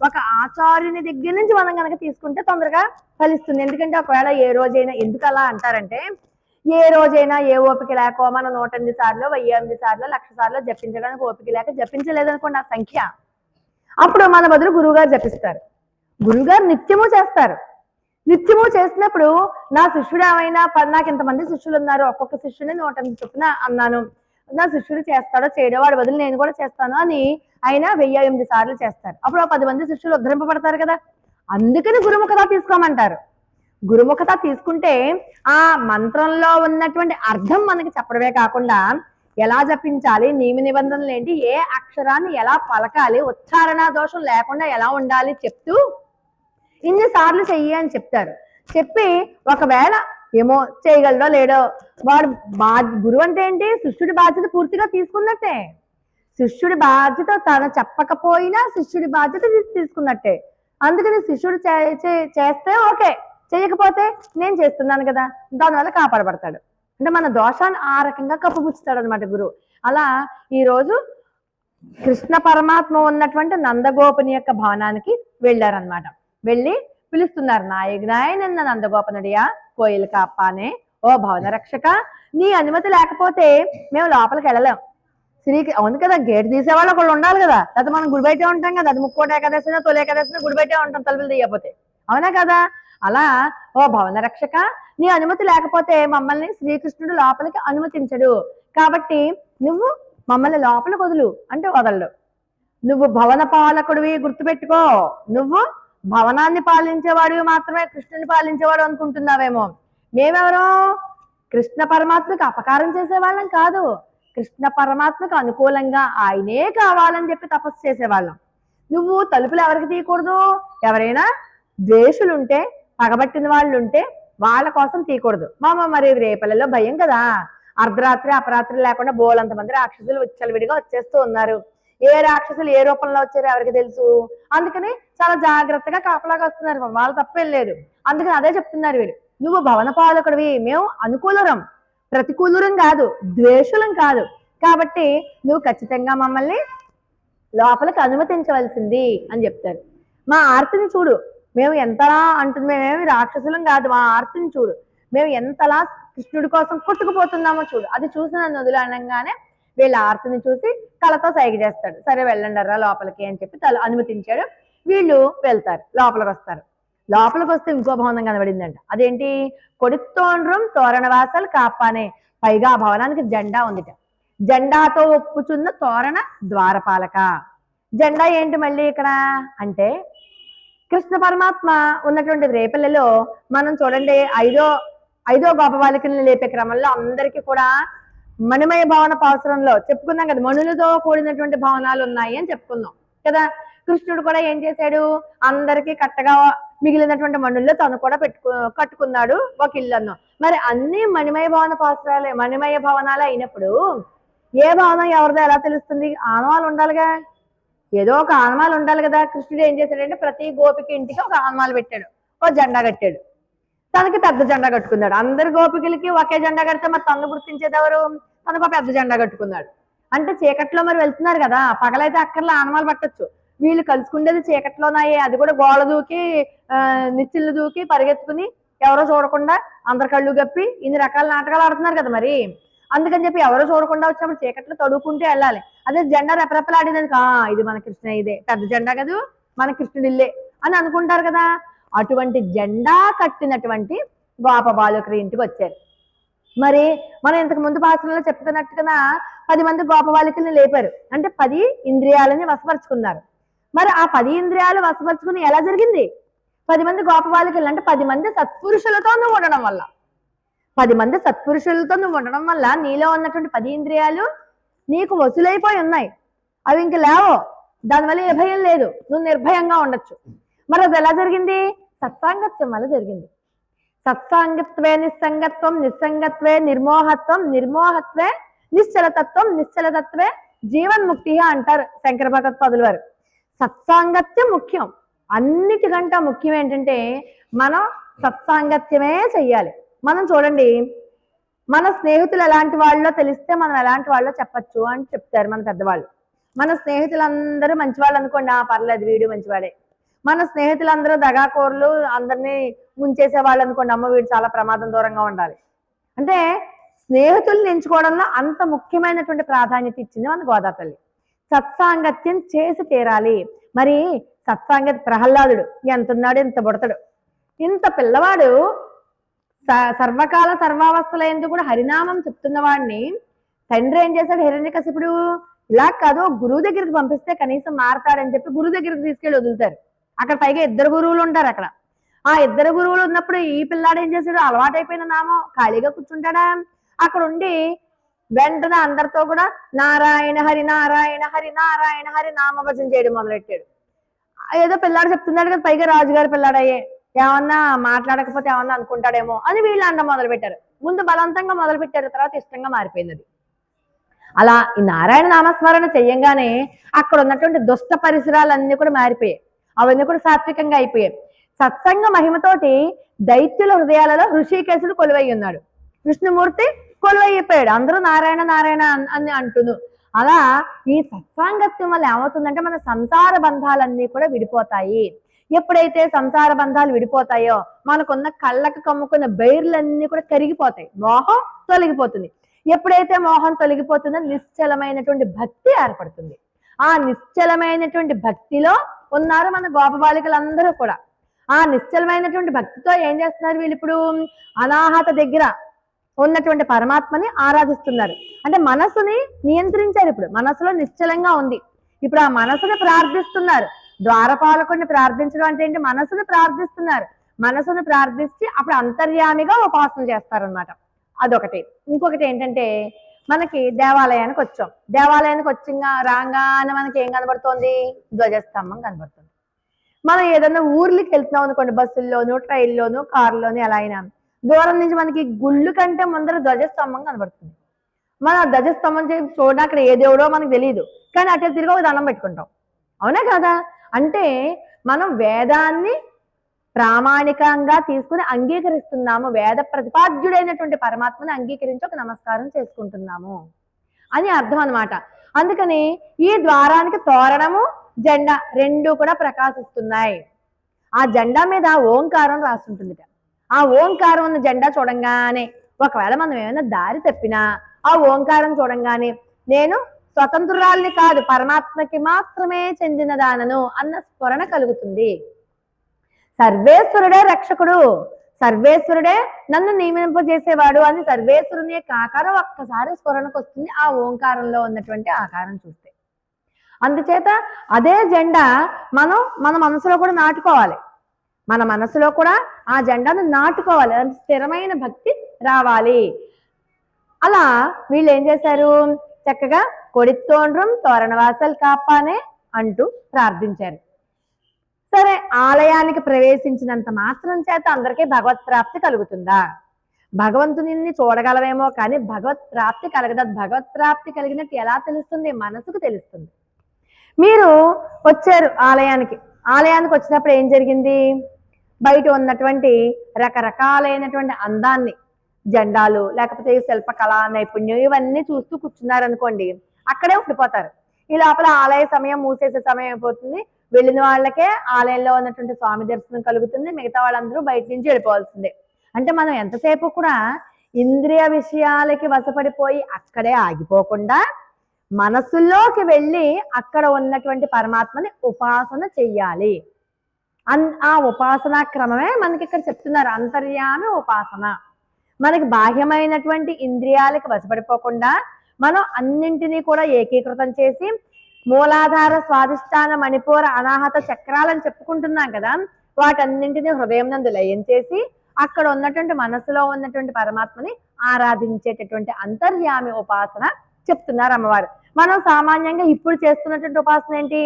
ఒక ఆచార్యుని దగ్గర నుంచి మనం కనుక తీసుకుంటే తొందరగా ఫలిస్తుంది. ఎందుకంటే ఒకవేళ ఏ రోజైనా, ఎందుకు అలా అంటారంటే, ఏ రోజైనా ఏ ఓపిక లేకో మనం 108 సార్లు 1008 సార్లు 1,00,000 సార్లు జపించడానికి ఓపిక లేక జపించలేదనుకోండి ఆ సంఖ్య, అప్పుడు మన బదులు గురువుగారు జపిస్తారు. గురువుగారు నిత్యము చేస్తారు. నిత్యము చేసినప్పుడు నా శిష్యుడు ఏమైనా నాకు ఇంతమంది శిష్యులు ఉన్నారు, ఒక్కొక్క శిష్యుని 108 చొప్పున అన్నాను, నా శిష్యుడు చేస్తాడో చేయడో వాడి బదులు నేను కూడా చేస్తాను అని ఆయన 1008 సార్లు చేస్తారు. అప్పుడు 10 మంది శిష్యులు ఉద్ధరింపబడతారు కదా. అందుకని గురుముఖత తీసుకోమంటారు. గురుముఖత తీసుకుంటే ఆ మంత్రంలో ఉన్నటువంటి అర్థం మనకి చెప్పడమే కాకుండా ఎలా జపించాలి, నియమ నిబంధనలు ఏంటి, ఏ అక్షరాన్ని ఎలా పలకాలి, ఉచ్చారణ దోషం లేకుండా ఎలా ఉండాలి చెప్తూ ఇన్నిసార్లు చెయ్యి అని చెప్తారు. చెప్పి ఒకవేళ ఏమో చేయగలడో లేడో, వాడు గురువు అంటే ఏంటి, శిష్యుడి బాధ్యత పూర్తిగా తీసుకున్నట్టే. శిష్యుడి బాధ్యత తను చెప్పకపోయినా శిష్యుడి బాధ్యత తీసుకున్నట్టే. అందుకని శిష్యుడు చేస్తే ఓకే, చేయకపోతే నేను చేస్తున్నాను కదా, దానివల్ల కాపాడబడతాడు. అంటే మన దోషాన్ని ఆ రకంగా కప్పుపుచ్చుతాడు అనమాట గురువు. అలా ఈరోజు కృష్ణ పరమాత్మ ఉన్నటువంటి నందగోపుని యొక్క భవనానికి వెళ్ళారనమాట. వెళ్ళి పిలుస్తున్నారు, నాయన నందగోపనుడియా, కోయిల కాపానే, ఓ భవన రక్షక, నీ అనుమతి లేకపోతే మేము లోపలికి వెళ్ళలేం. అవును కదా, గేట్ తీసేవాళ్ళు ఒకళ్ళు ఉండాలి కదా, లేకపోతే మనం గుడి బయటే ఉంటాం కదా, అది ముక్కోటి ఏకాదశిన తొలి ఏకాదశిన గుడి బయటే ఉంటాం తలుపులు తీయకపోతే, అవునా కదా. అలా ఓ భవన రక్షక, నీ అనుమతి లేకపోతే మమ్మల్ని శ్రీకృష్ణుడు లోపలికి అనుమతించడు. కాబట్టి నువ్వు మమ్మల్ని లోపలికి వదులు అంటే వదలడు. నువ్వు భవన పాలకుడివి, గుర్తుపెట్టుకో. నువ్వు భవనాన్ని పాలించేవాడివి మాత్రమే కృష్ణుని పాలించేవాడు అనుకుంటున్నావేమో. మేమెవరో కృష్ణ పరమాత్మకు అపకారం చేసేవాళ్ళం కాదు, కృష్ణ పరమాత్మకు అనుకూలంగా ఆయనే కావాలని చెప్పి తపస్సు చేసేవాళ్ళం. నువ్వు తలుపులు ఎవరికి తీయకూడదు, ఎవరైనా ద్వేషులుంటే, పగబట్టిన వాళ్ళు ఉంటే వాళ్ళ కోసం తీయకూడదు. మరి రేపలలో భయం కదా, అర్ధరాత్రి అపరాత్రి లేకుండా బోలంతమంది రాక్షసులు విచ్చలవిడిగా వచ్చేస్తూ ఉన్నారు. ఏ రాక్షసులు ఏ రూపంలో వచ్చారో ఎవరికి తెలుసు. అందుకని చాలా జాగ్రత్తగా కాపలాగా వస్తున్నారు, వాళ్ళు తప్పేం లేదు. అందుకని అదే చెప్తున్నారు వీడు, నువ్వు భవన పాలకుడివి, మేము అనుకూలరం, ప్రతికూలురం కాదు, ద్వేషులం కాదు. కాబట్టి నువ్వు ఖచ్చితంగా మమ్మల్ని లోపలికి అనుమతించవలసింది అని చెప్తారు. మా ఆర్తిని చూడు, మేము ఎంతలా అంటుంది, మేమేమి రాక్షసులం కాదు, మా ఆర్తిని చూడు, మేము ఎంతలా కృష్ణుడి కోసం కొట్టుకుపోతున్నామో చూడు, అది చూసి నన్ను వదిలనగానే వీళ్ళ ఆర్తిని చూసి కళతో సైగ చేస్తాడు. సరే వెళ్ళండర్రా లోపలికి అని చెప్పి అనుమతించాడు. వీళ్ళు వెళ్తారు, లోపలికి వస్తారు. లోపలికి వస్తే ఇంకో భవనం కనబడిందంట. అదేంటి, కొడుతోండ్రం తోరణవాసలు కాపానే, పైగా ఆ భవనానికి జెండా ఉందిట. జెండాతో ఒప్పుచున్న తోరణ ద్వారపాలక. జెండా ఏంటి మళ్ళీ ఇక్కడ అంటే, కృష్ణ పరమాత్మ ఉన్నటువంటి రేపల్లిలో మనం చూడండి, ఐదో గోపబాలికల్ని లేపే క్రమంలో అందరికీ కూడా మణిమయ భవన పాసురంలో చెప్పుకున్నాం కదా, మణులతో కూడినటువంటి భవనాలు ఉన్నాయి అని చెప్పుకున్నాం కదా. కృష్ణుడు కూడా ఏం చేశాడు, అందరికీ కట్టగా మిగిలినటువంటి మణుల్లో తను కూడా కట్టుకున్నాడు ఒక ఇల్లు. మరి అన్ని మణిమయ భవన పాసురాలే, మణిమయ భవనాలే అయినప్పుడు ఏ భవనం ఎవరిదో ఎలా తెలుస్తుంది, ఆనవాలు ఉండాలిగా, ఏదో ఒక ఆనవాలు ఉండాలి కదా. కృష్ణుడు ఏం చేశాడంటే ప్రతి గోపిక ఇంటికి ఒక ఆనవాలు పెట్టాడు, ఓ జెండా కట్టాడు, తనకి పెద్ద జెండా కట్టుకున్నాడు. అందరి గోపికలకి ఒకే జెండా కడితే మరి తను గుర్తించేది ఎవరు, తనకు పెద్ద జెండా కట్టుకున్నాడు. అంటే చీకట్లో మరి వెళ్తున్నారు కదా, పగలైతే అక్కర్లో ఆనవాలు పట్టొచ్చు, వీళ్ళు కలుసుకునేది చీకట్లోనాయే, అది కూడా గోడ దూకి నిచ్చిళ్ళు దూకి పరిగెత్తుకుని ఎవరో చూడకుండా అందరి కళ్ళు గప్పి ఇన్ని రకాల నాటకాలు ఆడుతున్నారు కదా. మరి అందుకని చెప్పి ఎవరో చూడకుండా వచ్చినప్పుడు చీకట్లో తడుకుంటే వెళ్ళాలి. అదే జెండా రెపరెపలాడినది, ఇది మన కృష్ణ, ఇదే పెద్ద జెండా కదా, మన కృష్ణుడి ఇల్లే అని అనుకుంటారు కదా. అటువంటి జెండా కట్టినటువంటి గోప బాలుకరి ఇంటికి వచ్చారు. మరి మనం ఇంతకు ముందు భాషలో చెప్పుకున్నట్టుగా 10 మంది గోప బాలికల్ని లేపారు, అంటే 10 ఇంద్రియాలని వశపరుచుకున్నారు. మరి ఆ 10 ఇంద్రియాలు వశపరుచుకుని ఎలా జరిగింది, 10 మంది గోప బాలికలు అంటే 10 మంది సత్పురుషులతో నువ్వు ఉండడం వల్ల, 10 మంది సత్పురుషులతో నువ్వు ఉండడం వల్ల నీలో ఉన్నటువంటి 10 ఇంద్రియాలు నీకు వసులైపోయి ఉన్నాయి, అవి ఇంక లేవో, దానివల్ల ఏ భయం లేదు, నువ్వు నిర్భయంగా ఉండొచ్చు. మరి అది ఎలా జరిగింది, సత్సాంగత్వం వల్ల జరిగింది. సత్సాంగత్వే నిస్సంగత్వం, నిస్సంగత్వే నిర్మోహత్వం, నిర్మోహత్వే నిశ్చలతత్వం, నిశ్చలతత్వే జీవన్ముక్తి అంటారు శంకర భగవత్పాదుల వారు. సత్సాంగత్యం ముఖ్యం, అన్నిటికంటే ముఖ్యం ఏంటంటే మనం సత్సాంగత్యమే చెయ్యాలి. మనం చూడండి, మన స్నేహితులు ఎలాంటి వాళ్ళో తెలిస్తే మనం ఎలాంటి వాళ్ళో చెప్పచ్చు అని చెప్తారు మన పెద్దవాళ్ళు. మన స్నేహితులందరూ మంచివాళ్ళు అనుకోండి, పర్లేదు వీడు మంచివాడే. మన స్నేహితులందరూ దగాకోరులు, అందరినీ ముంచేసే వాళ్ళు అనుకోండి, అమ్మ వీడు చాలా ప్రమాదం దూరంగా ఉండాలి. అంటే స్నేహితుల్ని ఎంచుకోవడంలో అంత ముఖ్యమైనటువంటి ప్రాధాన్యత ఇచ్చింది మన గోదాతల్లి. సత్సాంగత్యం చేసి తీరాలి. మరి సత్సాంగతి, ప్రహ్లాదుడు ఎంతున్నాడు, ఎంత బుడతాడు, ఇంత పిల్లవాడు సర్వకాల సర్వావస్థలందు కూడా హరినామం చెప్తున్న వాడిని తండ్రి ఏం చేశాడు, హిరణ్యకశిపుడు ఇలా కాదు గురువు దగ్గరికి పంపిస్తే కనీసం మారతాడని చెప్పి గురువు దగ్గరికి తీసుకెళ్ళి వదులుతారు. అక్కడ పైగా ఇద్దరు గురువులు ఉంటారు అక్కడ. ఆ ఇద్దరు గురువులు ఉన్నప్పుడు ఈ పిల్లాడు ఏం చేశాడు, అలవాటైపోయిన నామం ఖాళీగా కూర్చుంటాడా, అక్కడ ఉండి వెంటనే అందరితో కూడా నారాయణ హరి నారాయణ హరి నారాయణ హరి నామభజన చేయడం మొదలెట్టాడు. ఏదో పిల్లాడు చెప్తున్నాడు కదా, పైగా రాజుగారి పిల్లాడయ్యే, ఏమన్నా మాట్లాడకపోతే ఏమన్నా అనుకుంటాడేమో అని వీళ్ళు అండం మొదలు పెట్టారు. ముందు బలవంతంగా మొదలు పెట్టారు, తర్వాత ఇష్టంగా మారిపోయింది అది. అలా ఈ నారాయణ నామస్మరణ చెయ్యంగానే అక్కడ ఉన్నటువంటి దుష్ట పరిసరాలన్నీ కూడా మారిపోయాయి, అవన్నీ కూడా సాత్వికంగా అయిపోయాయి. సత్సంగ మహిమతోటి దైత్యుల హృదయాలలో ఋషికేశుడు కొలువై ఉన్నాడు, విష్ణుమూర్తి కొలువైపోయాడు, అందరూ నారాయణ నారాయణ అని అంటును. అలా ఈ సత్సాంగత్యం వల్ల ఏమవుతుందంటే మన సంసార బంధాలన్నీ కూడా విడిపోతాయి. ఎప్పుడైతే సంసార బంధాలు విడిపోతాయో మనకున్న కళ్ళకు కమ్ముకున్న బైర్లన్నీ కూడా కరిగిపోతాయి, మోహం తొలగిపోతుంది. ఎప్పుడైతే మోహం తొలగిపోతుందో నిశ్చలమైనటువంటి భక్తి ఏర్పడుతుంది. ఆ నిశ్చలమైనటువంటి భక్తిలో ఉన్నారు మన గోపబాలికలందరూ కూడా. ఆ నిశ్చలమైనటువంటి భక్తితో ఏం చేస్తున్నారు వీళ్ళు, ఇప్పుడు అనాహత దగ్గర ఉన్నటువంటి పరమాత్మని ఆరాధిస్తున్నారు. అంటే మనసుని నియంత్రించారు, ఇప్పుడు మనసులో నిశ్చలంగా ఉంది. ఇప్పుడు ఆ మనసుని ప్రార్థిస్తున్నారు. ద్వారపాలకుడిని ప్రార్థించడం అంటే ఏంటి, మనసుని ప్రార్థిస్తున్నారు. మనసుని ప్రార్థించి అప్పుడు అంతర్యామిగా ఉపాసన చేస్తారనమాట. అదొకటి. ఇంకొకటి ఏంటంటే మనకి దేవాలయానికి వచ్చాం, దేవాలయానికి వచ్చింగా రాగానే మనకి ఏం కనబడుతోంది, ధ్వజస్తంభం కనబడుతుంది. మనం ఏదన్నా ఊర్లకి వెళ్తున్నాం అనుకోండి, బస్సుల్లోనూ ట్రైన్లోనూ కారులోనూ ఎలా అయినా దూరం నుంచి మనకి గుళ్ళు కంటే ముందర ధ్వజస్తంభం కనబడుతుంది. మన ధ్వజస్తంభం చూడడం అక్కడ ఏ దేవుడో మనకు తెలియదు, కానీ అటు తిరిగి ఒక దండం పెట్టుకుంటాం, అవునా కదా. అంటే మనం వేదాన్ని ప్రామాణికంగా తీసుకుని అంగీకరిస్తున్నాము, వేద ప్రతిపాద్యుడైనటువంటి పరమాత్మని అంగీకరించి ఒక నమస్కారం చేసుకుంటున్నాము అని అర్థం అనమాట. అందుకని ఈ ద్వారానికి తోరణము జెండా రెండు కూడా ప్రకాశిస్తున్నాయి. ఆ జెండా మీద ఓంకారం రాస్తుంటుంది. ఆ ఓంకారం ఉన్న జెండా చూడంగానే ఒకవేళ మనం ఏమైనా దారి తప్పినా ఆ ఓంకారం చూడంగానే నేను స్వతంత్రురాల్ని కాదు, పరమాత్మకి మాత్రమే చెందినదానను అన్న స్ఫురణ కలుగుతుంది. సర్వేశ్వరుడే రక్షకుడు, సర్వేశ్వరుడే నన్ను నియమింపజేసేవాడు అని సర్వేశ్వరుని యొక్క ఆకారం ఒక్కసారి స్ఫురణకు వస్తుంది ఆ ఓంకారంలో ఉన్నటువంటి ఆకారం చూస్తే. అందుచేత అదే జెండా మన మనసులో కూడా నాటుకోవాలి, మన మనసులో కూడా ఆ జెండాను నాటుకోవాలి, స్థిరమైన భక్తి రావాలి. అలా వీళ్ళు ఏం చేశారు, చక్కగా కొడితోండ్రం తోరణవాసల్ కాపానే అంటూ ప్రార్థించారు. సరే, ఆలయానికి ప్రవేశించినంత మాత్రం చేత అందరికీ భగవత్ ప్రాప్తి కలుగుతుందా? భగవంతుని చూడగలవేమో కానీ భగవత్ ప్రాప్తి కలగదు. భగవత్ ప్రాప్తి కలిగినట్టు ఎలా తెలుస్తుంది, మనసుకు తెలుస్తుంది. మీరు వచ్చారు ఆలయానికి, ఆలయానికి వచ్చినప్పుడు ఏం జరిగింది, బయట ఉన్నటువంటి రకరకాలైనటువంటి అందాన్ని, జెండాలు లేకపోతే శిల్పకళా నైపుణ్యం ఇవన్నీ చూస్తూ కూర్చున్నారనుకోండి, అక్కడే ఉండిపోతారు. ఈ లోపల ఆలయ సమయం మూసేసే సమయం అయిపోతుంది, వెళ్ళిన వాళ్ళకే ఆలయంలో ఉన్నటువంటి స్వామి దర్శనం కలుగుతుంది, మిగతా వాళ్ళందరూ బయట నుంచి వెళ్ళిపోవాల్సిందే. అంటే మనం ఎంతసేపు కూడా ఇంద్రియ విషయాలకి వశపడిపోయి అక్కడే ఆగిపోకుండా మనసులోకి వెళ్ళి అక్కడ ఉన్నటువంటి పరమాత్మని ఉపాసన చెయ్యాలి. ఆ ఉపాసనా క్రమమే మనకి ఇక్కడ చెప్తున్నారు, అంతర్యామి ఉపాసన. మనకి బాహ్యమైనటువంటి ఇంద్రియాలకి వశపడిపోకుండా మనం అన్నింటినీ కూడా ఏకీకృతం చేసి మూలాధార స్వాధిష్టాన మణిపూర అనాహత చక్రాలని చెప్పుకుంటున్నాం కదా, వాటన్నింటినీ హృదయం నందు లయం చేసి అక్కడ ఉన్నటువంటి మనసులో ఉన్నటువంటి పరమాత్మని ఆరాధించేటటువంటి అంతర్యామి ఉపాసన చెప్తున్నారు అమ్మవారు. మనం సామాన్యంగా ఇప్పుడు చేస్తున్నటువంటి ఉపాసన ఏంటి,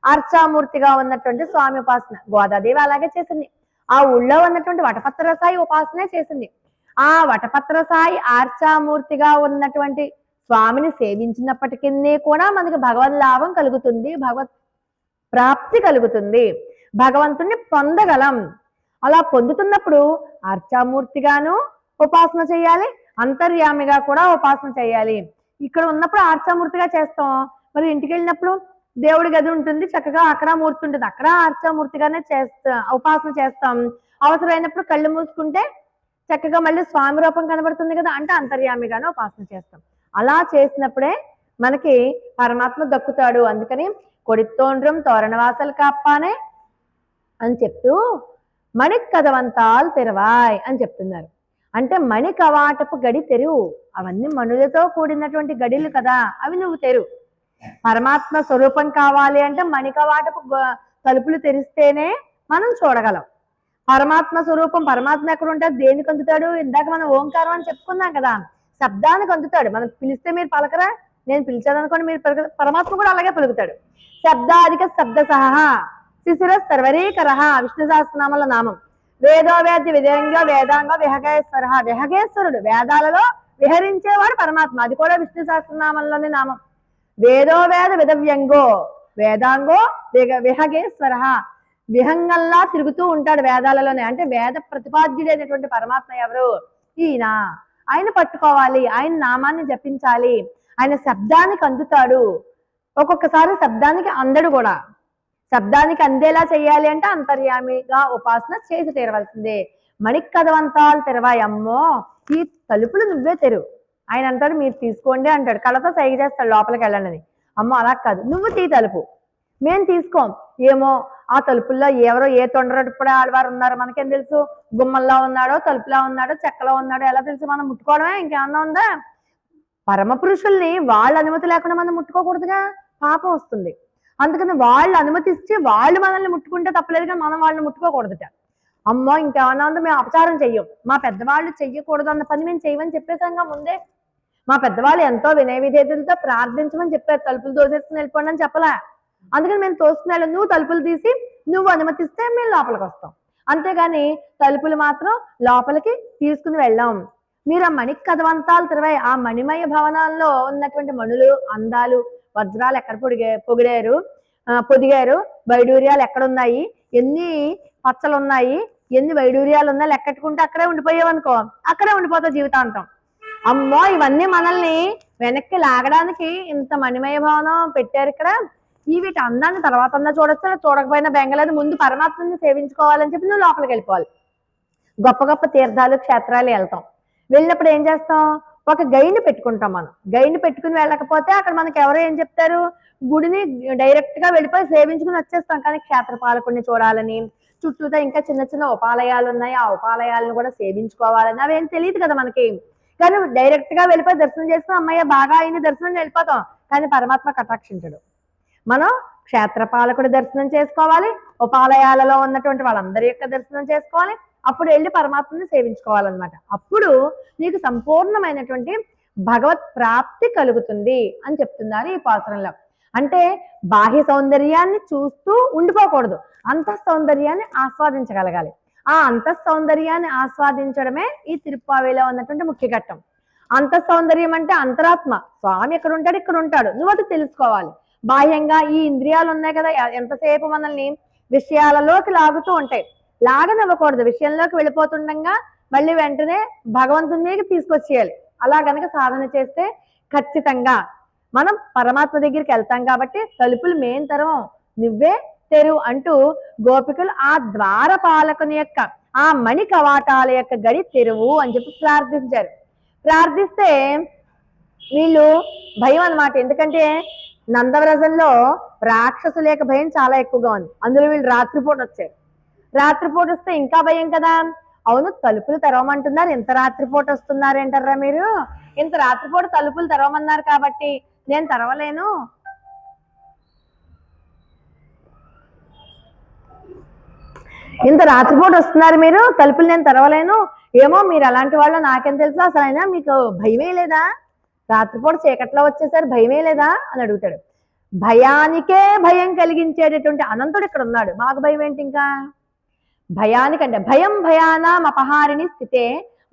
అర్చామూర్తిగా ఉన్నటువంటి స్వామి ఉపాసన. గోదాదేవి అలాగే చేసింది, ఆ ఊళ్ళో ఉన్నటువంటి వటపత్ర సాయి ఉపాసనే చేసింది. ఆ వటపత్ర సాయి ఆర్చామూర్తిగా ఉన్నటువంటి స్వామిని సేవించినప్పటికీ కూడా మనకి భగవద్ లాభం కలుగుతుంది, భగవత్ ప్రాప్తి కలుగుతుంది, భగవంతుణ్ణి పొందగలం. అలా పొందుతున్నప్పుడు ఆర్చామూర్తిగాను ఉపాసన చేయాలి, అంతర్యామిగా కూడా ఉపాసన చేయాలి. ఇక్కడ ఉన్నప్పుడు ఆర్చామూర్తిగా చేస్తాం, మరి ఇంటికి వెళ్ళినప్పుడు దేవుడి గది ఉంటుంది, చక్కగా అక్కడ మూర్తి ఉంటుంది, అక్కడ ఆర్చామూర్తిగానే ఉపాసన చేస్తాం. అవసరమైనప్పుడు కళ్ళు మూసుకుంటే చక్కగా మళ్ళీ స్వామి రూపం కనబడుతుంది కదా, అంటే అంతర్యామిగానే ఉపాసన చేస్తాం. అలా చేసినప్పుడే మనకి పరమాత్మ దక్కుతాడు. అందుకని కొడితోండ్రం తోరణవాసలు కాపానే అని చెప్తూ మణికదవంతాలు తెరవాయ్ అని చెప్తున్నారు. అంటే మణి కవాటపు గడి తెరువు. అవన్నీ మణులతో కూడినటువంటి గడిలు కదా, అవి నువ్వు తెరువు. పరమాత్మ స్వరూపం కావాలి అంటే మణి కవాటపు తలుపులు తెరిస్తేనే మనం చూడగలం. పరమాత్మ స్వరూపం, పరమాత్మ ఎక్కడ ఉంటాడు, దేనికి అందుతాడు? ఇందాక మనం ఓంకారం అని చెప్పుకున్నాం కదా, శబ్దానికి అందుతాడు. మనం పిలిస్తే మీరు పలకరా, నేను పిలిచాదనుకోండి మీరు పరమాత్మ కూడా అలాగే పలుకుతాడు. శబ్దాధిక శబ్ద సహ శిశిర సర్వరీకర విష్ణు సహస్రనామల నామం. వేదో వేద్య విధంగా వేదాంగ విహగేశ్వర, విహగేశ్వరుడు వేదాలలో విహరించేవాడు పరమాత్మ, అది కూడా విష్ణు సహస్రనామంలోని నామం. వేదో వేద విధవ్యంగో వేదాంగో విహగేశ్వర, విహంగంలా తిరుగుతూ ఉంటాడు వేదాలలోనే. అంటే వేద ప్రతిపాద్యుడైనటువంటి పరమాత్మ ఎవరు? ఈయన. ఆయన పట్టుకోవాలి, ఆయన నామాన్ని జపించాలి, ఆయన శబ్దానికి అందుతాడు. ఒక్కొక్కసారి శబ్దానికి అందడు కూడా. శబ్దానికి అందేలా చేయాలి అంటే అంతర్యామిగా ఉపాసన చేసి తీరవలసిందే. మణికదవంతాలు తెరవాయి, అమ్మో ఈ తలుపులు నువ్వే తెరువు. ఆయన అంటాడు మీరు తీసుకోండి అంటాడు, కళ్ళతో సైగ చేస్తాడు లోపలికి వెళ్ళండి. అమ్మో అలా కాదు, నువ్వు తీ తలుపు, మేము తీసుకోం. ఏమో ఆ తలుపుల్లో ఎవరో ఏ తొండరప్పుడే ఆడవారు ఉన్నారు, మనకేం తెలుసు? గుమ్మల్లో ఉన్నాడో, తలుపులో ఉన్నాడో, చెక్కలో ఉన్నాడో ఎలా తెలుసు? మనం ముట్టుకోవడమే, ఇంకేమన్నా ఉందా? పరమ పురుషుల్ని వాళ్ళ అనుమతి లేకుండా మనం ముట్టుకోకూడదుగా, పాపం వస్తుంది. అందుకని వాళ్ళు అనుమతిస్తే వాళ్ళు మనల్ని ముట్టుకుంటే తప్పలేదు, కానీ మనం వాళ్ళని ముట్టుకోకూడదుట. అమ్మో ఇంకేమన్నా ఉందో, మేము అపచారం చెయ్యం, మా పెద్దవాళ్ళు చెయ్యకూడదు అన్న పని మేము చేయమని చెప్పేసాంగా ముందే. మా పెద్దవాళ్ళు ఎంతో వినయ విధేయతలతో ప్రార్థించమని చెప్పారు, తలుపులు తోసేసుకుని వెళ్ళిపోండి అని చెప్పలే. అందుకని మేము తోసుకునే నువ్వు తలుపులు తీసి నువ్వు అనుమతిస్తే మేము లోపలికి వస్తాం, అంతేగాని తలుపులు మాత్రం లోపలికి తీసుకుని వెళ్ళాం. మీరు ఆ మణి కదవంతాలు తెరవాయి, ఆ మణిమయ భవనాల్లో ఉన్నటువంటి మణులు, అందాలు, వజ్రాలు ఎక్కడ పొదిగారు, వైడూర్యాలు ఎక్కడున్నాయి, ఎన్ని పచ్చలు ఉన్నాయి, ఎన్ని వైడూర్యాలు ఉన్నాయి లెక్కట్టుకుంటే అక్కడే ఉండిపోయావనుకో, అక్కడే ఉండిపోతావు జీవితాంతం. అమ్మో ఇవన్నీ మనల్ని వెనక్కి లాగడానికి ఇంత మణిమయ భవనం పెట్టారు ఇక్కడ, ఈ వీటి అందాన్ని తర్వాత అన్నా చూడొచ్చు, చూడకపోయినా బెంగలేదు, ముందు పరమాత్మని సేవించుకోవాలని చెప్పి నువ్వు లోపలికి వెళ్ళిపోవాలి. గొప్ప గొప్ప తీర్థాలు, క్షేత్రాలు వెళ్తాం, వెళ్ళినప్పుడు ఏం చేస్తాం? ఒక గైడ్ని పెట్టుకుంటాం. మనం గైడ్ని పెట్టుకుని వెళ్ళకపోతే అక్కడ మనకి ఎవరో ఏం చెప్తారు, గుడిని డైరెక్ట్ గా వెళ్ళిపోయి సేవించుకుని వచ్చేస్తాం. కానీ క్షేత్ర పాలకుడిని చూడాలని, చుట్టూతో ఇంకా చిన్న చిన్న ఉపాలయాలు ఉన్నాయి, ఆ ఉపాలయాలను కూడా సేవించుకోవాలని అవేం తెలియదు కదా మనకి. కానీ డైరెక్ట్ గా వెళ్ళిపోయి దర్శనం చేసుకుని అమ్మయ్య బాగా అయింది దర్శనం వెళ్ళిపోతాం, కానీ పరమాత్మ కటాక్షించడు. మనం క్షేత్రపాలకుడి దర్శనం చేసుకోవాలి, ఉపాలయాలలో ఉన్నటువంటి వాళ్ళందరి యొక్క దర్శనం చేసుకోవాలి, అప్పుడు వెళ్ళి పరమాత్మని సేవించుకోవాలన్నమాట. అప్పుడు నీకు సంపూర్ణమైనటువంటి భగవత్ ప్రాప్తి కలుగుతుంది అని చెప్తున్నారు ఈ పాసురంలో. అంటే బాహ్య సౌందర్యాన్ని చూస్తూ ఉండిపోకూడదు, అంతః సౌందర్యాన్ని ఆస్వాదించగలగాలి. ఆ అంతః సౌందర్యాన్ని ఆస్వాదించడమే ఈ తిరుప్పావిలో ఉన్నటువంటి ముఖ్య ఘట్టం. అంతః సౌందర్యం అంటే అంతరాత్మ, స్వామి ఎక్కడ ఉంటాడు, ఇక్కడ ఉంటాడు, నువ్వు అది తెలుసుకోవాలి. బాహ్యంగా ఈ ఇంద్రియాలు ఉన్నాయి కదా, ఎంతసేపు మనల్ని విషయాలలోకి లాగుతూ ఉంటాయి, లాగనివ్వకూడదు. విషయంలోకి వెళ్ళిపోతుండగా మళ్ళీ వెంటనే భగవంతుని మీద తీసుకొచ్చేయాలి. అలా గనక సాధన చేస్తే ఖచ్చితంగా మనం పరమాత్మ దగ్గరికి వెళ్తాం. కాబట్టి తలుపులు మెయిన్ తరం నువ్వే తెరువు అంటూ గోపికలు ఆ ద్వారపాలకుని యొక్క ఆ మణి కవాటాల యొక్క గడి తెరువు అని చెప్పి ప్రార్థించారు. ప్రార్థిస్తే వీళ్ళు భయం అన్నమాట, ఎందుకంటే నందవ్రజంలో రాక్షసుల యొక్క భయం చాలా ఎక్కువగా ఉంది, అందులో వీళ్ళు రాత్రిపూట వచ్చారు. రాత్రిపూట వస్తే ఇంకా భయం కదా. అవును తలుపులు తెరవమంటున్నారు, ఇంత రాత్రిపూట వస్తున్నారు ఏంటారా మీరు, ఇంత రాత్రిపూట తలుపులు తెరవమన్నారు కాబట్టి నేను తెరవలేను, ఇంత రాత్రిపూట వస్తున్నారు మీరు, తలుపులు నేను తెరవలేను, ఏమో మీరు అలాంటి వాళ్ళు నాకేం తెలుసు, అసలు అయినా మీకు భయమే లేదా, రాత్రిపూట చీకట్లో వచ్చేసరి భయమే లేదా అని అడుగుతాడు. భయానికే భయం కలిగించేటటువంటి అనంతుడు ఇక్కడ ఉన్నాడు, మాకు భయం ఏంటి? ఇంకా భయానికంటే భయం భయానాం అపహారిణి స్థితే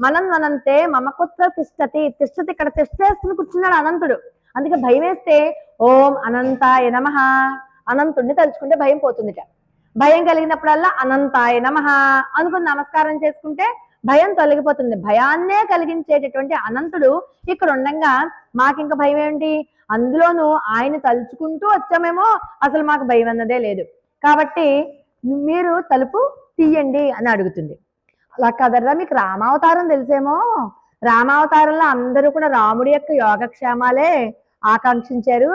మనంతే మమకుత్ర తిష్టతి, తిష్టతి ఇక్కడ తిష్టేసుకుని కూర్చున్నాడు అనంతుడు. అందుకే భయం వేస్తే ఓం అనంతాయ నమః, అనంతుడిని తలుచుకుంటే భయం పోతుందిట. భయం కలిగినప్పుడల్లా అనంతాయ నమః అనుకుని నమస్కారం చేసుకుంటే భయం తొలగిపోతుంది. భయాన్నే కలిగించేటటువంటి అనంతుడు ఇక్కడ ఉండగా మాకింక భయం ఏంటి? అందులోనూ ఆయన తలుచుకుంటూ వచ్చామేమో, అసలు మాకు భయం అన్నదే లేదు. కాబట్టి మీరు తలుపు తీయండి అని అడుగుతుంది. అలా కదరా, మీకు రామావతారం తెలిసేమో, రామావతారంలో అందరూ కూడా రాముడి యొక్క యోగక్షేమాలే ఆకాంక్షించారు,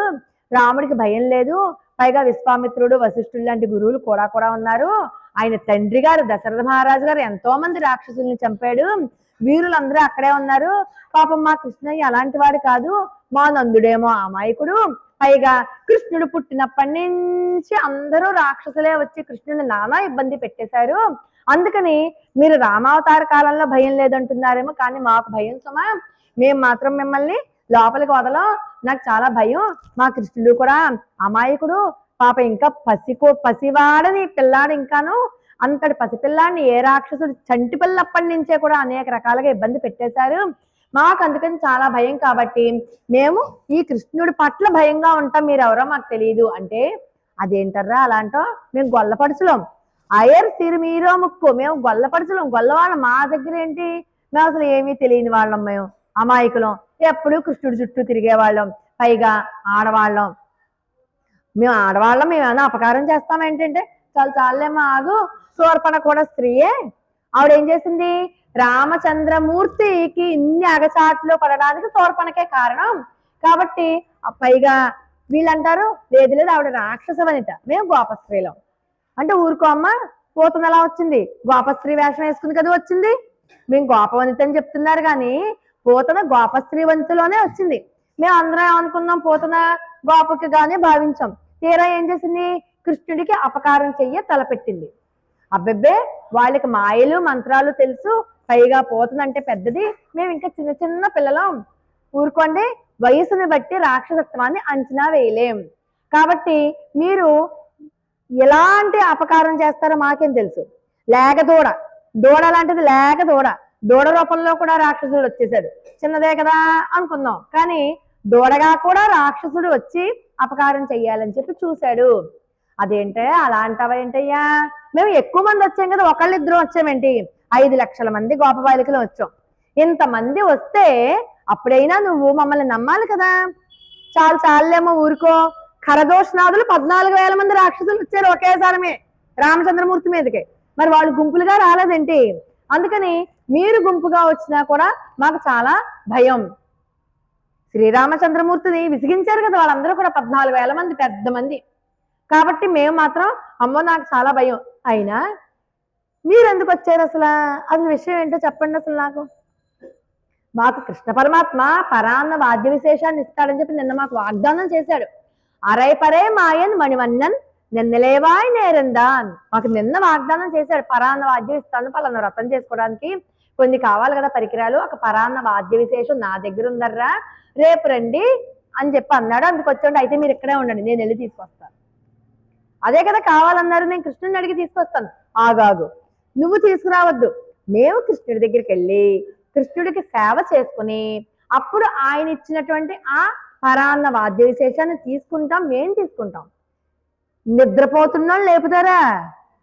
రాముడికి భయం లేదు, పైగా విశ్వామిత్రుడు, వశిష్ఠుడు లాంటి గురువులు కూడా ఉన్నారు, ఆయన తండ్రి గారు దశరథ మహారాజు గారు ఎంతో మంది రాక్షసుల్ని చంపాడు, వీరులందరూ అక్కడే ఉన్నారు. పాపం మా కృష్ణయ్య అలాంటి వాడు కాదు, మా నందుడేమో అమాయకుడు, పైగా కృష్ణుడు పుట్టినప్పటి నుంచి అందరూ రాక్షసులే వచ్చి కృష్ణుడిని నానా ఇబ్బంది పెట్టేశారు. అందుకని మీరు రామావతార కాలంలో భయం లేదంటున్నారేమో, కానీ మాకు భయం సుమా, మేము మాత్రం మిమ్మల్ని లోపలికి వదలం, నాకు చాలా భయం. మా కృష్ణుడు కూడా అమాయకుడు, పాప ఇంకా పసివాడని పిల్లాడు, ఇంకాను అంతటి పసిపిల్లాడిని ఏ రాక్షసుడు చంటి పిల్లప్పటి నుంచే కూడా అనేక రకాలుగా ఇబ్బంది పెట్టేశారు. మాకు అందుకని చాలా భయం, కాబట్టి మేము ఈ కృష్ణుడి పట్ల భయంగా ఉంటాం, మీరు ఎవరో మాకు తెలియదు అంటే, అదేంటర్రా అలా అంటో, మేము గొల్లపడుచులం, అయ్యర్ సిరి మీరో ముక్కు, మేము గొల్లపడుచులం, గొల్లవాళ్ళం, మా దగ్గర ఏంటి, మేము అసలు ఏమీ తెలియని వాళ్ళం, మేము అమాయకులం, ఎప్పుడు కృష్ణుడి చుట్టూ తిరిగేవాళ్ళం, పైగా ఆడవాళ్ళం, మేము ఆడవాళ్ళం, మేము ఏమైనా అపకారం చేస్తాం ఏంటంటే, చాలేమో ఆగు, శూర్పణ కూడా స్త్రీయే, ఆవిడేం చేసింది, రామచంద్రమూర్తికి ఇన్ని అగచాట్లు పడడానికి శూర్పణకే కారణం. కాబట్టి పైగా వీళ్ళంటారు లేదు లేదు ఆవిడ రాక్షస వనిత, మేము గోపస్త్రీలం అంటే, ఊరుకో అమ్మ, పోతన ఎలా వచ్చింది, గోపస్త్రీ వేషం వేసుకుంది కదా వచ్చింది, మేము గోపవనిత అని చెప్తున్నారు కానీ పోతన గోపస్త్రీ వనితలోనే వచ్చింది. మేము అందరం ఏమనుకున్నాం, పోతన గోపకి గానే భావించాం, తీరా ఏం చేసింది, కృష్ణుడికి అపకారం చెయ్య తలపెట్టింది. అబ్బెబ్బే, వాళ్ళకి మాయలు మంత్రాలు తెలుసు, పైగా పోతుందంటే పెద్దది, మేము ఇంకా చిన్న చిన్న పిల్లలం, ఊరుకోండి, వయసుని బట్టి రాక్షసత్వాన్ని అంచనా వేయలేం, కాబట్టి మీరు ఎలాంటి అపకారం చేస్తారో మాకేం తెలుసు. లేక దూడ లాంటిది, లేక దూడ రూపంలో కూడా రాక్షసుడు వచ్చేసాడు, చిన్నదే కదా అనుకుందాం, కానీ దూడగా కూడా రాక్షసుడు వచ్చి అపకారం చెయ్యాలని చెప్పి చూశాడు. అదేంటే అలా అంటావేంటయ్యా, మేము ఎక్కువ మంది వచ్చాం కదా, ఒకళ్ళిద్దరం వచ్చామేంటి, 5 లక్షల మంది గోప బాలికలు వచ్చాం, ఇంతమంది వస్తే అప్పుడైనా నువ్వు మమ్మల్ని నమ్మాలి కదా. చాలేమో ఊరుకో, ఖరదోషనాథులు 14,000 మంది రాక్షసులు వచ్చారు ఒకేసారి రామచంద్రమూర్తి మీదకి, మరి వాళ్ళు గుంపులుగా రాలేదేంటి, అందుకని మీరు గుంపుగా వచ్చినా కూడా మాకు చాలా భయం. శ్రీరామచంద్రమూర్తిని విసిగించారు కదా వాళ్ళందరూ కూడా, 14,000 మంది పెద్ద మంది, కాబట్టి మేము మాత్రం అమ్మో నాకు చాలా భయం. అయినా మీరు ఎందుకు వచ్చారు, అసలు విషయం ఏంటో చెప్పండి అసలు నాకు. మాకు కృష్ణ పరమాత్మ పరాన్న వాద్య విశేషాన్ని ఇస్తాడని చెప్పి నిన్న మాకు వాగ్దానం చేశాడు. అరైపరే మాయన్ మణివన్నన్ నిన్నలేవాయ్ నేరందాన్, మాకు నిన్న వాగ్దానం చేశాడు, పరాన్న వాద్యం ఇస్తాను, పలానా వ్రతం చేసుకోవడానికి కొన్ని కావాలి కదా పరికరాలు, ఒక పరాన్న వాద్య విశేషం నా దగ్గర ఉందర్రా, రేపు రండి అని చెప్పి అన్నాడు. అందుకు వచ్చాడు, అయితే మీరు ఇక్కడే ఉండండి, నేను వెళ్ళి తీసుకొస్తాను. అదే కదా కావాలన్నారు, నేను కృష్ణుడిని అడిగి తీసుకొస్తాను. ఆగాగు, నువ్వు తీసుకురావద్దు, మేము కృష్ణుడి దగ్గరికి వెళ్ళి కృష్ణుడికి సేవ చేసుకుని అప్పుడు ఆయన ఇచ్చినటువంటి ఆ పరాన్న వాద్య విశేషాన్ని తీసుకుంటాం, మేం తీసుకుంటాం. నిద్రపోతున్నాను లేపుతారా,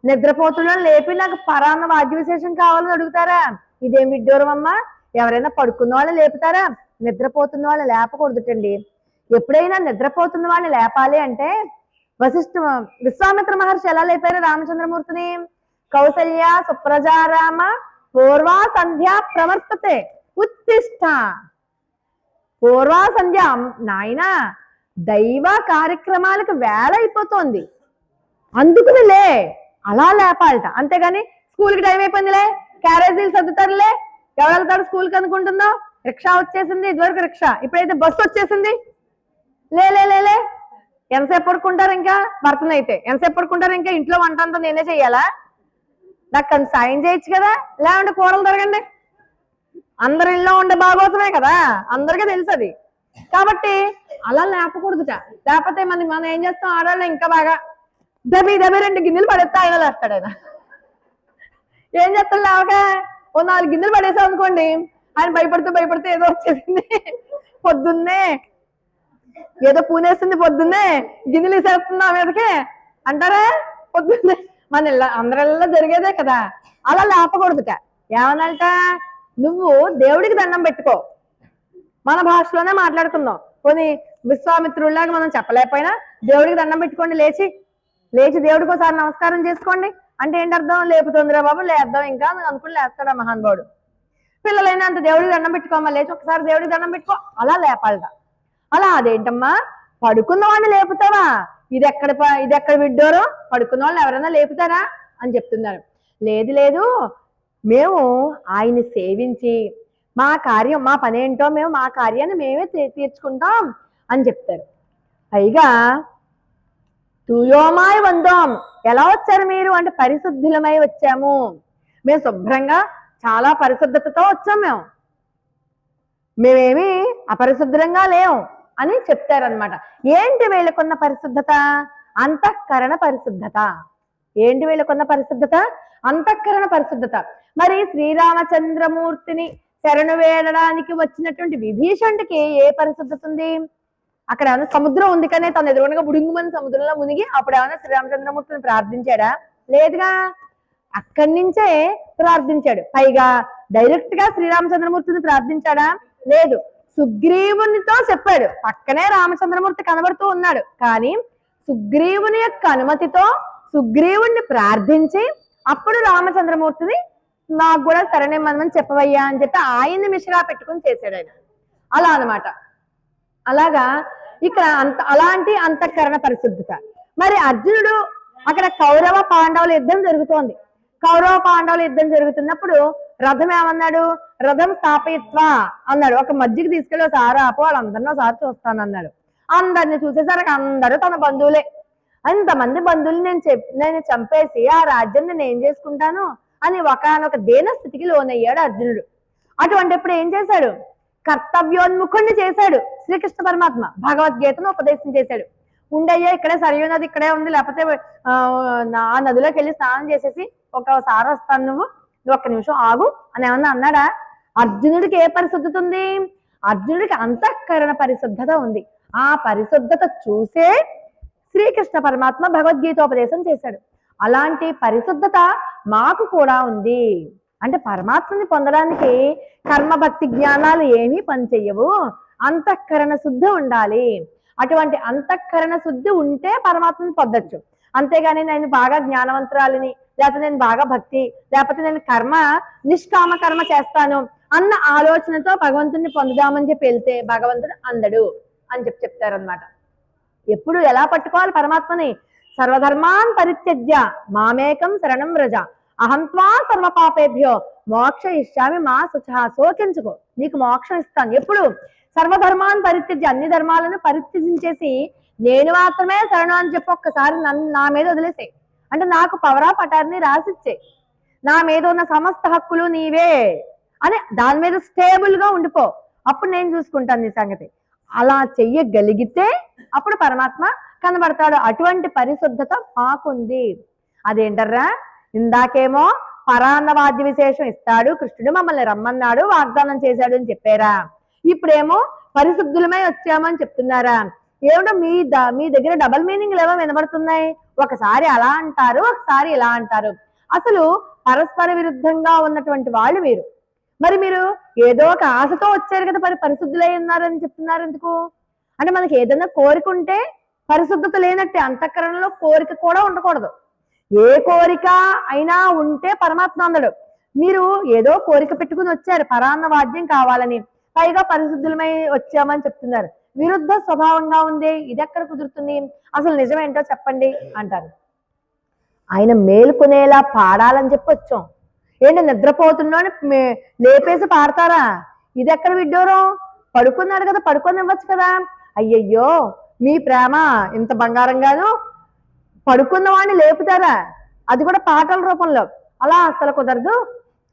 నిద్రపోతున్నాను లేపి నాకు పరాన్న వాద్య విశేషం కావాలని అడుగుతారా, ఇదేం విడ్డూరం అమ్మా, ఎవరైనా పడుకున్న వాళ్ళు లేపుతారా, నిద్రపోతున్న వాళ్ళు లేపకూడదుటండి. ఎప్పుడైనా నిద్రపోతున్న వాళ్ళని లేపాలి అంటే విశ్వామిత్ర మహర్షి ఎలా లేపారు రామచంద్రమూర్తిని, కౌసల్య సుప్రజారామ పూర్వా సంధ్య ప్రవర్తతే ఉత్తిష్ట, పూర్వా సంధ్య, నాయన దైవ కార్యక్రమాలకు వేళ అయిపోతుంది, అందుకుని లే, అలా లేపాలట, అంతేగాని స్కూల్కి టైం అయిపోయిందిలే, క్యారేజీలు సర్దుతారులే, ఎవరు వెళ్తాడు స్కూల్కి అనుకుంటుందో, రిక్షా వచ్చేసింది, ఇదివరకు రిక్షా, ఇప్పుడైతే బస్సు వచ్చేసింది, లే ఎంతసేపు పడుకుంటారు, ఇంకా భర్తను అయితే ఎంతసేపు పడుకుంటారు, ఇంకా ఇంట్లో వంట అంతా నేనే చెయ్యాలా, నాకు కొంత సాయం చేయొచ్చు కదా, లేదంటే కూరలు తిరగండి, అందరి ఇళ్ళలో ఉండే భాగవతమే కదా, అందరికీ తెలుసు అది, కాబట్టి అలా లేపకూడదుట. లేకపోతే మనం ఏం చేస్తాం, ఆడవాళ్ళు ఇంకా బాగా దబి 2 గిన్నెలు పడేస్తే ఆయన లేస్తాడు, ఆయన ఏం చేస్తాడు, లేవక ఓ 4 గిన్నెలు పడేసాం అనుకోండి, ఆయన భయపడుతూ ఏదో వచ్చేసింది, పొద్దున్నే ఏదో పూనేస్తుంది, పొద్దున్నే గిన్నెలు వేసేస్తున్నా మీదకి అంటారా, పొద్దున్నే మన అందరిలో జరిగేదే కదా, అలా లేపకూడదుట. ఏమనంట, నువ్వు దేవుడికి దండం పెట్టుకో, మన భాషలోనే మాట్లాడుకుందాం, కొన్ని విశ్వామిత్రుల్లాగా మనం చెప్పలేకపోయినా దేవుడికి దండం పెట్టుకోండి, లేచి దేవుడికి ఒకసారి నమస్కారం చేసుకోండి అంటే ఏంటి అర్థం, లేపుతుందిరా బాబు లేద్దాం ఇంకా అనుకుని లేస్తాడు మహానుభావుడు. పిల్లలైనా అంత దేవుడికి దండం పెట్టుకోమా, లేచి ఒకసారి దేవుడికి దండం పెట్టుకో, అలా లేపాలట. అలా అదేంటమ్మా, పడుకున్న వాడిని లేపుతావా, ఇది ఎక్కడ విడ్డోరో, పడుకున్న వాళ్ళని ఎవరైనా లేపుతారా అని చెప్తున్నారు. లేదు లేదు, మేము ఆయన్ని సేవించి మా కార్యం, మా పని ఏంటో మేము మా కార్యాన్ని మేమే తీర్చుకుంటాం అని చెప్తారు. పైగా తూయోమాయ వందోం, ఎలా వచ్చారు మీరు అంటే పరిశుద్ధులమై వచ్చాము, మేము శుభ్రంగా చాలా పరిశుద్ధతతో వచ్చాం, మేమేమి అపరిశుభ్రంగా లేవు అని చెప్తారనమాట. ఏంటి వీళ్ళకున్న పరిశుద్ధత? అంతఃకరణ పరిశుద్ధత. ఏంటి వీళ్ళకున్న పరిశుద్ధత? అంతఃకరణ పరిశుద్ధత. మరి శ్రీరామచంద్రమూర్తిని శరణు వేడడానికి వచ్చినటువంటి విభీషణుడికి ఏ పరిశుద్ధత ఉంది? అక్కడ ఏమైనా సముద్రం ఉంది కానీ తను ఎదురుగా బుడుంగుమని సముద్రంలో మునిగి అప్పుడు ఏమైనా శ్రీరామచంద్రమూర్తిని ప్రార్థించాడా? లేదుగా, అక్కడి నుంచే ప్రార్థించాడు. పైగా డైరెక్ట్ గా శ్రీరామచంద్రమూర్తిని ప్రార్థించాడా? లేదు, సుగ్రీవునితో చెప్పాడు. పక్కనే రామచంద్రమూర్తి కనబడుతూ ఉన్నాడు, కానీ సుగ్రీవుని యొక్క అనుమతితో సుగ్రీవుణ్ణి ప్రార్థించి అప్పుడు రామచంద్రమూర్తిని నాకు కూడా శరణమని చెప్పవయ్యా అని చెప్పి ఆయన్ని మిశ్రా పెట్టుకుని చేశాడు ఆయన. అలా అనమాట. అలాగా ఇక్కడ అలాంటి అంతఃకరణ పరిశుద్ధత. మరి అర్జునుడు అక్కడ కౌరవ పాండవుల యుద్ధం జరుగుతోంది. కౌరవ పాండవుల యుద్ధం జరుగుతున్నప్పుడు రథం ఏమన్నాడు? రథం స్థాపయిత్వా అన్నాడు. ఒక మధ్యకి తీసుకెళ్ళి ఒకసారి ఆపో, వాళ్ళందరినీ ఒకసారి చూస్తాను అన్నాడు. అందరిని చూసేసరికి అందరూ తన బంధువులే. అంతమంది బంధువులు నేను చంపేసి ఆ రాజ్యం నేను ఏం చేసుకుంటాను అని ఒకనొక దేన స్థితికి లోనయ్యాడు అర్జునుడు. అటువంటిప్పుడు ఏం చేశాడు? కర్తవ్యోన్ముఖుణ్ణి చేశాడు శ్రీకృష్ణ పరమాత్మ. భగవద్గీతను ఉపదేశం చేశాడు. ఉండయ్యా, ఇక్కడే సరియు నది ఇక్కడే ఉంది, లేకపోతే ఆ నదిలోకి వెళ్ళి స్నానం చేసేసి ఒకసారి వస్తాను, నువ్వు ఒక్క నిమిషం ఆగు అని ఏమన్నా అన్నాడా? అర్జునుడికి ఏ పరిశుద్ధత ఉంది? అర్జునుడికి అంతఃకరణ పరిశుద్ధత ఉంది. ఆ పరిశుద్ధత చూసే శ్రీకృష్ణ పరమాత్మ భగవద్గీతోపదేశం చేశాడు. అలాంటి పరిశుద్ధత మాకు కూడా ఉంది. అంటే పరమాత్మని పొందడానికి కర్మభక్తి జ్ఞానాలు ఏమీ పనిచెయ్యవు, అంతఃకరణ శుద్ధి ఉండాలి. అటువంటి అంతఃకరణ శుద్ధి ఉంటే పరమాత్మని పొందొచ్చు. అంతేగాని నేను బాగా జ్ఞానవంతురాలిని, లేకపోతే నేను బాగా భక్తి, లేకపోతే నేను నిష్కామ కర్మ చేస్తాను అన్న ఆలోచనతో భగవంతుడిని పొందుదామని చెప్పి వెళ్తే భగవంతుడు అందడు అని చెప్తారనమాట. ఎప్పుడు ఎలా పట్టుకోవాలి పరమాత్మని? సర్వధర్మాన్ పరిత్యజ్య మామేకం శరణం వ్రజ అహంత్వా సర్వ పాపేభ్యో మోక్ష ఇష్యామి మా శుచః. శోకించుకో, నీకు మోక్షం ఇస్తాను. ఎప్పుడు? సర్వధర్మాన్ పరిత్యజ్య, అన్ని ధర్మాలను పరిత్యజించేసి నేను మాత్రమే శరణం అని చెప్పి ఒక్కసారి నా మీద వదిలేసే, అంటే నాకు పవర్ ఆఫ్ అటార్నీ రాసిచ్చే, నా మీద ఉన్న సమస్త హక్కులు నీవే అని దాని మీద స్టేబుల్ గా ఉండిపో, అప్పుడు నేను చూసుకుంటాను నీ సంగతి. అలా చెయ్యగలిగితే అప్పుడు పరమాత్మ కనబడతాడు. అటువంటి పరిశుద్ధత మాకుంది. అదేంటర్రా, ఇందాకేమో పరాన్న వాద్య విశేషం ఇస్తాడు కృష్ణుడు, మమ్మల్ని రమ్మన్నాడు, వాగ్దానం చేశాడు అని చెప్పారా, ఇప్పుడేమో పరిశుద్ధులమై వచ్చామని చెప్తున్నారా? ఏమిటో మీ దగ్గర డబల్ మీనింగ్లు ఏమో వినబడుతున్నాయి. ఒకసారి అలా అంటారు, ఒకసారి ఇలా అంటారు. అసలు పరస్పర విరుద్ధంగా ఉన్నటువంటి వాళ్ళు మీరు. మరి మీరు ఏదో ఒక ఆశతో వచ్చారు కదా, పరిశుద్ధులై ఉన్నారని చెప్తున్నారు ఎందుకు? అంటే మనకి ఏదైనా కోరిక ఉంటే పరిశుద్ధత లేనట్టే. అంతఃకరణలో కోరిక కూడా ఉండకూడదు. ఏ కోరిక అయినా ఉంటే పరమాత్మ అందడు. మీరు ఏదో కోరిక పెట్టుకుని వచ్చారు, పరాన్న వాద్యం కావాలని, పైగా పరిశుద్ధులమై వచ్చామని చెప్తున్నారు. విరుద్ధ స్వభావంగా ఉంది, ఇది ఎక్కడ కుదురుతుంది? అసలు నిజమేంటో చెప్పండి అంటారు. ఆయన మేలుకునేలా పాడాలని చెప్పి వచ్చాం. ఏంటి నిద్రపోతున్నా లేపేసి పాడతారా? ఇది ఎక్కడ విడ్డూరం? పడుకున్నాడు కదా, పడుకొని ఇవ్వచ్చు కదా. అయ్యయ్యో, మీ ప్రేమ ఇంత బంగారంగాను పడుకున్న వాడిని లేపుతారా? అది కూడా పాటల రూపంలో. అలా అస్సలు కుదరదు.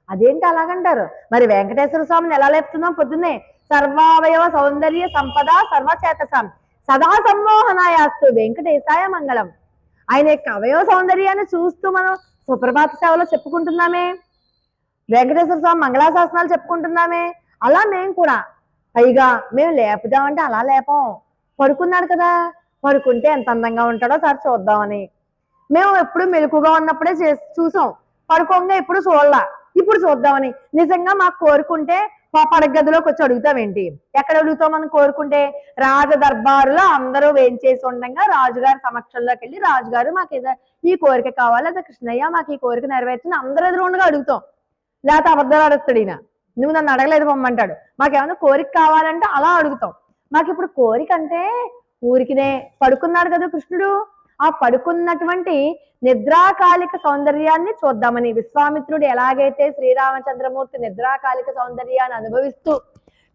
అదేంటి అలాగంటారు? మరి వెంకటేశ్వర స్వామిని ఎలా లేపుతున్నాం? పొద్దున్నే సర్వావయవ సౌందర్య సంపద సర్వచేతసం సదా సమ్మోహనాయాస్తు వెంకటేశాయ మంగళం. ఆయన యొక్క అవయవ సౌందర్యాన్ని చూస్తూ మనం సుప్రభాత సేవలో చెప్పుకుంటున్నామే, వెంకటేశ్వర స్వామి మంగళాశాసనాలు చెప్పుకుంటున్నామే. అలా మేము కూడా పైగా మేము లేపుదామంటే అలా లేపం. పడుకున్నాడు కదా, పడుకుంటే ఎంత అందంగా ఉంటాడో సార్ చూద్దామని మేము ఎప్పుడు మెలకుగా ఉన్నప్పుడే చూసాం. పడుకోంగా ఎప్పుడు చూడలా, ఇప్పుడు చూద్దామని. నిజంగా మాకు కోరుకుంటే పడగ గదిలోకి వచ్చి అడుగుతామేంటి? ఎక్కడ అడుగుతాం? మనం కోరుకుంటే రాజ దర్బారులో అందరూ వేంచేసి ఉండగా రాజుగారి సమక్షంలోకి వెళ్ళి, రాజుగారు మాకు ఏదో ఈ కోరిక కావాలి, అదే కృష్ణయ్య మాకు ఈ కోరిక నెరవేర్చింది అందరూ ఎదురు ఉండగా అడుగుతాం. లేకపోతే అబద్ధాలు అడుగుతాడు ఈయన, నువ్వు నన్ను అడగలేదు పొమ్మంటాడు. మాకేమైనా కోరిక కావాలంటే అలా అడుగుతాం. మాకు ఇప్పుడు కోరిక అంటే ఊరికినే పడుకున్నాడు కదా కృష్ణుడు, ఆ పడుకున్నటువంటి నిద్రాకాలిక సౌందర్యాన్ని చూద్దామని. విశ్వామిత్రుడు ఎలాగైతే శ్రీరామచంద్రమూర్తి నిద్రాకాలిక సౌందర్యాన్ని అనుభవిస్తూ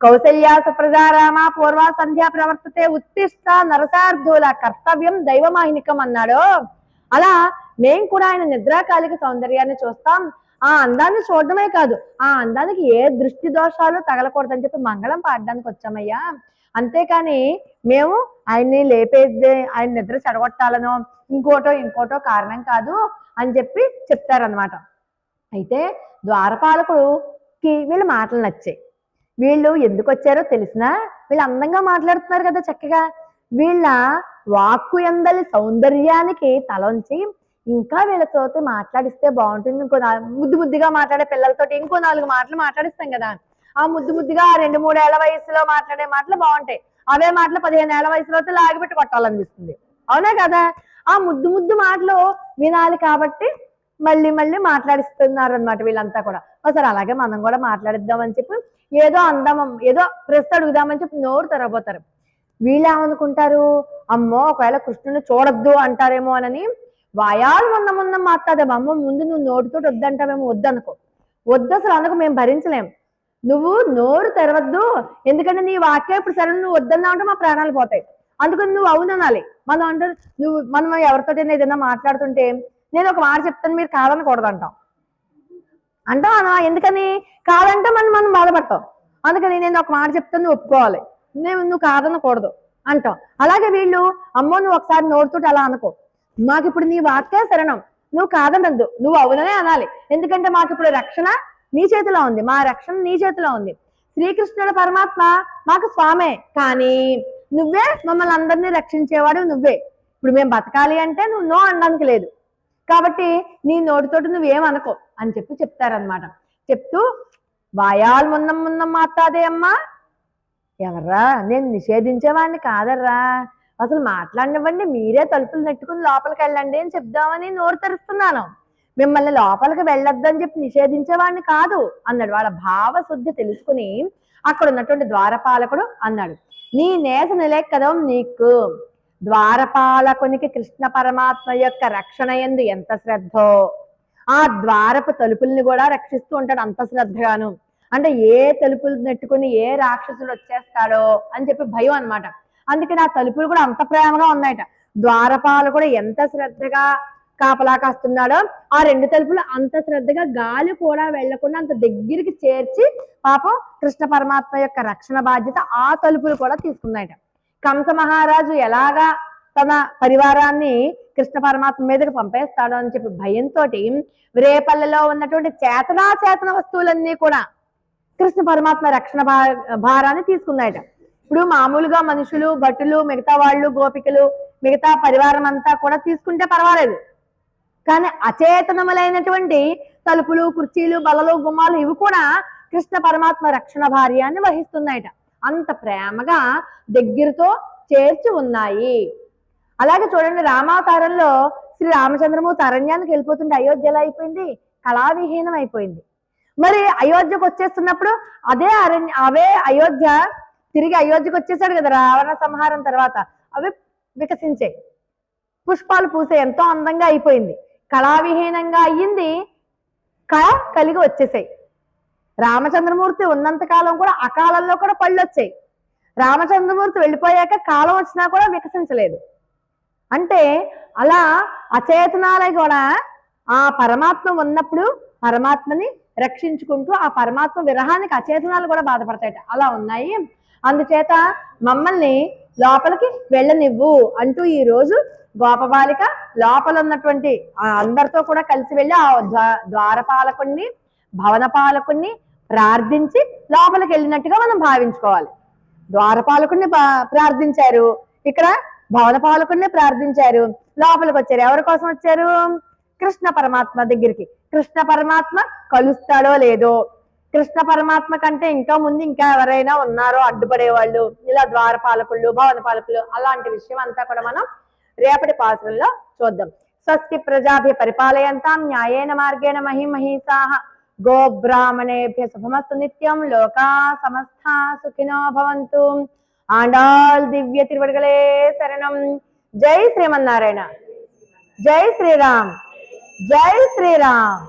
కౌసల్యా సుప్రజారామ పూర్వ సంధ్యా ప్రవర్తతే ఉత్తిష్ట నరసార్థుల కర్తవ్యం దైవమాహినికం అన్నాడో, అలా మేము కూడా ఆయన నిద్రాకాలిక సౌందర్యాన్ని చూస్తాం. ఆ అందాన్ని చూడడమే కాదు, ఆ అందానికి ఏ దృష్టి దోషాలు తగలకూడదని చెప్పి మంగళం పాడడానికి వచ్చామయ్యా. అంతేకాని మేము ఆయన్ని లేపేది, ఆయన నిద్ర చెడగొట్టాలనో ఇంకోటో కారణం కాదు అని చెప్పి చెప్తారనమాట. అయితే ద్వారపాలకుడికి వీళ్ళ మాటలు నచ్చాయి. వీళ్ళు ఎందుకు వచ్చారో తెలిసినా వీళ్ళు అందంగా మాట్లాడుతున్నారు కదా చక్కగా. వీళ్ళ వాక్కు ఎందలి సౌందర్యానికి తలంచి ఇంకా వీళ్ళతోటి మాట్లాడిస్తే బాగుంటుంది, ముద్దుగా మాట్లాడే పిల్లలతోటి ఇంకో 4 మాటలు మాట్లాడిస్తాం కదా. ఆ ముద్దుగా 2-3 ఏళ్ల వయసులో మాట్లాడే మాటలు బాగుంటాయి. అవే మాటలు 15 ఏళ్ల వయసులో లాగిపెట్టి కొట్టాలనిపిస్తుంది. అవునా కదా. ఆ ముద్దు మాటలు వినాలి కాబట్టి మళ్ళీ మాట్లాడిస్తున్నారు అనమాట వీళ్ళంతా కూడా. ఒకసారి అలాగే మనం కూడా మాట్లాడిద్దామని చెప్పి ఏదో ఏదో ప్రశ్న అడుగుదామని చెప్పి నోరు తెరబోతారు. వీళ్ళు ఏమనుకుంటారు, అమ్మో ఒకవేళ కృష్ణుని చూడొద్దు అంటారేమో అని వాయాలు మొన్న మాట్లాడే అమ్మ ముందు నువ్వు నోటితో వద్దంటావేమో, వద్దనుకో, వద్దు అసలు అనుకో, మేము భరించలేం, నువ్వు నోరు తెరవద్దు, ఎందుకంటే నీ వాక్యం ఇప్పుడు సరే నువ్వు వద్దన్నా అంటే మా ప్రాణాలు పోతాయి, అందుకని నువ్వు అవుననాలి. మనం ఎవరితో ఏదైనా మాట్లాడుతుంటే నేను ఒక మాట చెప్తాను మీరు కాదనకూడదు అంటాం అనా, ఎందుకని కాదంటే మనం బాధపడతాం. అందుకని నేను ఒక మాట చెప్తాను నువ్వు ఒప్పుకోవాలి, నువ్వు కాదనకూడదు అంటాం. అలాగే వీళ్ళు అమ్మో నువ్వు ఒకసారి నోరుతోటి అలా అనుకో, మాకు ఇప్పుడు నీ వాక్యే శరణం, నువ్వు కాదనద్దు, నువ్వు అవుననే అనాలి, ఎందుకంటే మాకు ఇప్పుడు రక్షణ నీ చేతిలో ఉంది, మా రక్షణ నీ చేతిలో ఉంది. శ్రీకృష్ణుడు పరమాత్మ మాకు స్వామే, కానీ నువ్వే మమ్మల్ని అందరినీ రక్షించేవాడు నువ్వే. ఇప్పుడు మేము బతకాలి అంటే నువ్వు నో అనడానికి లేదు, కాబట్టి నీ నోటితోటి నువ్వేమనుకో అని చెప్పి చెప్తారనమాట. చెప్తూ వాయాలు మున్నం మాట్లాడే అమ్మా, ఎవర్రా, నేను నిషేధించేవాడిని కాదర్రా, అసలు మాట్లాడినవ్వండి, మీరే తలుపులు నెట్టుకుని లోపలికి వెళ్ళండి అని చెప్దామని నోరు తెరుస్తున్నాను, మిమ్మల్ని లోపలికి వెళ్ళొద్దని చెప్పి నిషేధించేవాడిని కాదు అన్నాడు. వాళ్ళ భావశుద్ధి తెలుసుకుని అక్కడ ఉన్నటువంటి ద్వారపాలకుడు అన్నాడు, నీ నేస నిలెక్కదం నీకు ద్వారపాలకునికి కృష్ణ పరమాత్మ యొక్క రక్షణ యందు ఎంత శ్రద్ధో, ఆ ద్వారపు తలుపుల్ని కూడా రక్షిస్తూ ఉంటాడు అంత శ్రద్ధగాను. అంటే ఏ తలుపులు నెట్టుకుని ఏ రాక్షసుడు వచ్చేస్తాడో అని చెప్పి భయం అనమాట. అందుకని ఆ తలుపులు కూడా అంత ప్రేమగా ఉన్నాయట. ద్వారపాలు కూడా ఎంత శ్రద్ధగా కాపలా కాస్తున్నాడో ఆ 2 తలుపులు అంత శ్రద్ధగా గాలి కూడా వెళ్లకుండా అంత దగ్గరికి చేర్చి పాపం కృష్ణ పరమాత్మ యొక్క రక్షణ బాధ్యత ఆ తలుపులు కూడా తీసుకున్నాయట. కంస మహారాజు ఎలాగా తన పరివారాన్ని కృష్ణ పరమాత్మ మీదకి పంపేస్తాడో అని చెప్పి భయంతో రేపల్లెలో ఉన్నటువంటి చేతన వస్తువులన్నీ కూడా కృష్ణ పరమాత్మ రక్షణ భారాన్ని తీసుకున్నాయట. ఇప్పుడు మామూలుగా మనుషులు, భటులు, మిగతా వాళ్ళు, గోపికలు, మిగతా పరివారం అంతా కూడా తీసుకుంటే పర్వాలేదు, కానీ అచేతనములైనటువంటి తలుపులు, కుర్చీలు, బలలు, గుమ్మాలు ఇవి కూడా కృష్ణ పరమాత్మ రక్షణ భార్యాన్ని వహిస్తున్నాయట. అంత ప్రేమగా దగ్గరతో చేర్చి ఉన్నాయి. అలాగే చూడండి, రామావతారంలో శ్రీ రామచంద్రమూర్తి అరణ్యానికి వెళ్ళిపోతుంటే అయోధ్య ఎలా అయిపోయింది, కళావిహీనం అయిపోయింది. మరి అయోధ్యకు వచ్చేస్తున్నప్పుడు అవే అయోధ్య తిరిగి అయోధ్యకు వచ్చేసాడు కదా రావణ సంహారం తర్వాత, అవి వికసించాయి, పుష్పాలు పూసే, ఎంతో అందంగా అయిపోయింది, కళావిహీనంగా అయ్యింది, కళ కలిగి వచ్చేసాయి. రామచంద్రమూర్తి ఉన్నంత కాలం కూడా అకాలంలో కూడా పళ్ళు వచ్చాయి, రామచంద్రమూర్తి వెళ్ళిపోయాక కాలం వచ్చినా కూడా వికసించలేదు. అంటే అలా అచేతనాలే కూడా ఆ పరమాత్మ ఉన్నప్పుడు పరమాత్మని రక్షించుకుంటూ ఆ పరమాత్మ విరహానికి అచేతనాలు కూడా బాధపడతాయట, అలా ఉన్నాయి. అందుచేత మమ్మల్ని లోపలికి వెళ్ళనివ్వు అంటూ ఈ రోజు గోపబాలిక లోపల ఉన్నటువంటి అందరితో కూడా కలిసి వెళ్ళి ఆ ద్వారపాలకుణ్ణి, భవన పాలకుణ్ణి ప్రార్థించి లోపలికి వెళ్ళినట్టుగా మనం భావించుకోవాలి. ద్వారపాలకుణ్ణి ప్రార్థించారు, ఇక్కడ భవన పాలకుణ్ణి ప్రార్థించారు, లోపలికి వచ్చారు. ఎవరి కోసం వచ్చారు? కృష్ణ పరమాత్మ దగ్గరికి. కృష్ణ పరమాత్మ కలుస్తాడో లేదో, కృష్ణ పరమాత్మ కంటే ఇంకా ముందు ఇంకా ఎవరైనా ఉన్నారో అడ్డుపడే వాళ్ళు, ఇలా ద్వారపాలకులు, భవన పాలకులు, అలాంటి విషయం అంతా కూడా మనం రేపటి పాఠంలో చూద్దాం. స్వస్తి ప్రజాభ్య పరిపాలయంతాం న్యాయేన మార్గేణ మహిమహీసాః గోబ్రాహ్మణేభ్య శుభమస్తు నిత్యం. లోకా సమస్తా సుఖినో భవంతు. ఆండాళ్ దివ్య తిరువడిగలే శరణం. జై శ్రీమన్నారాయణ. జై శ్రీరామ్. జై శ్రీరామ్.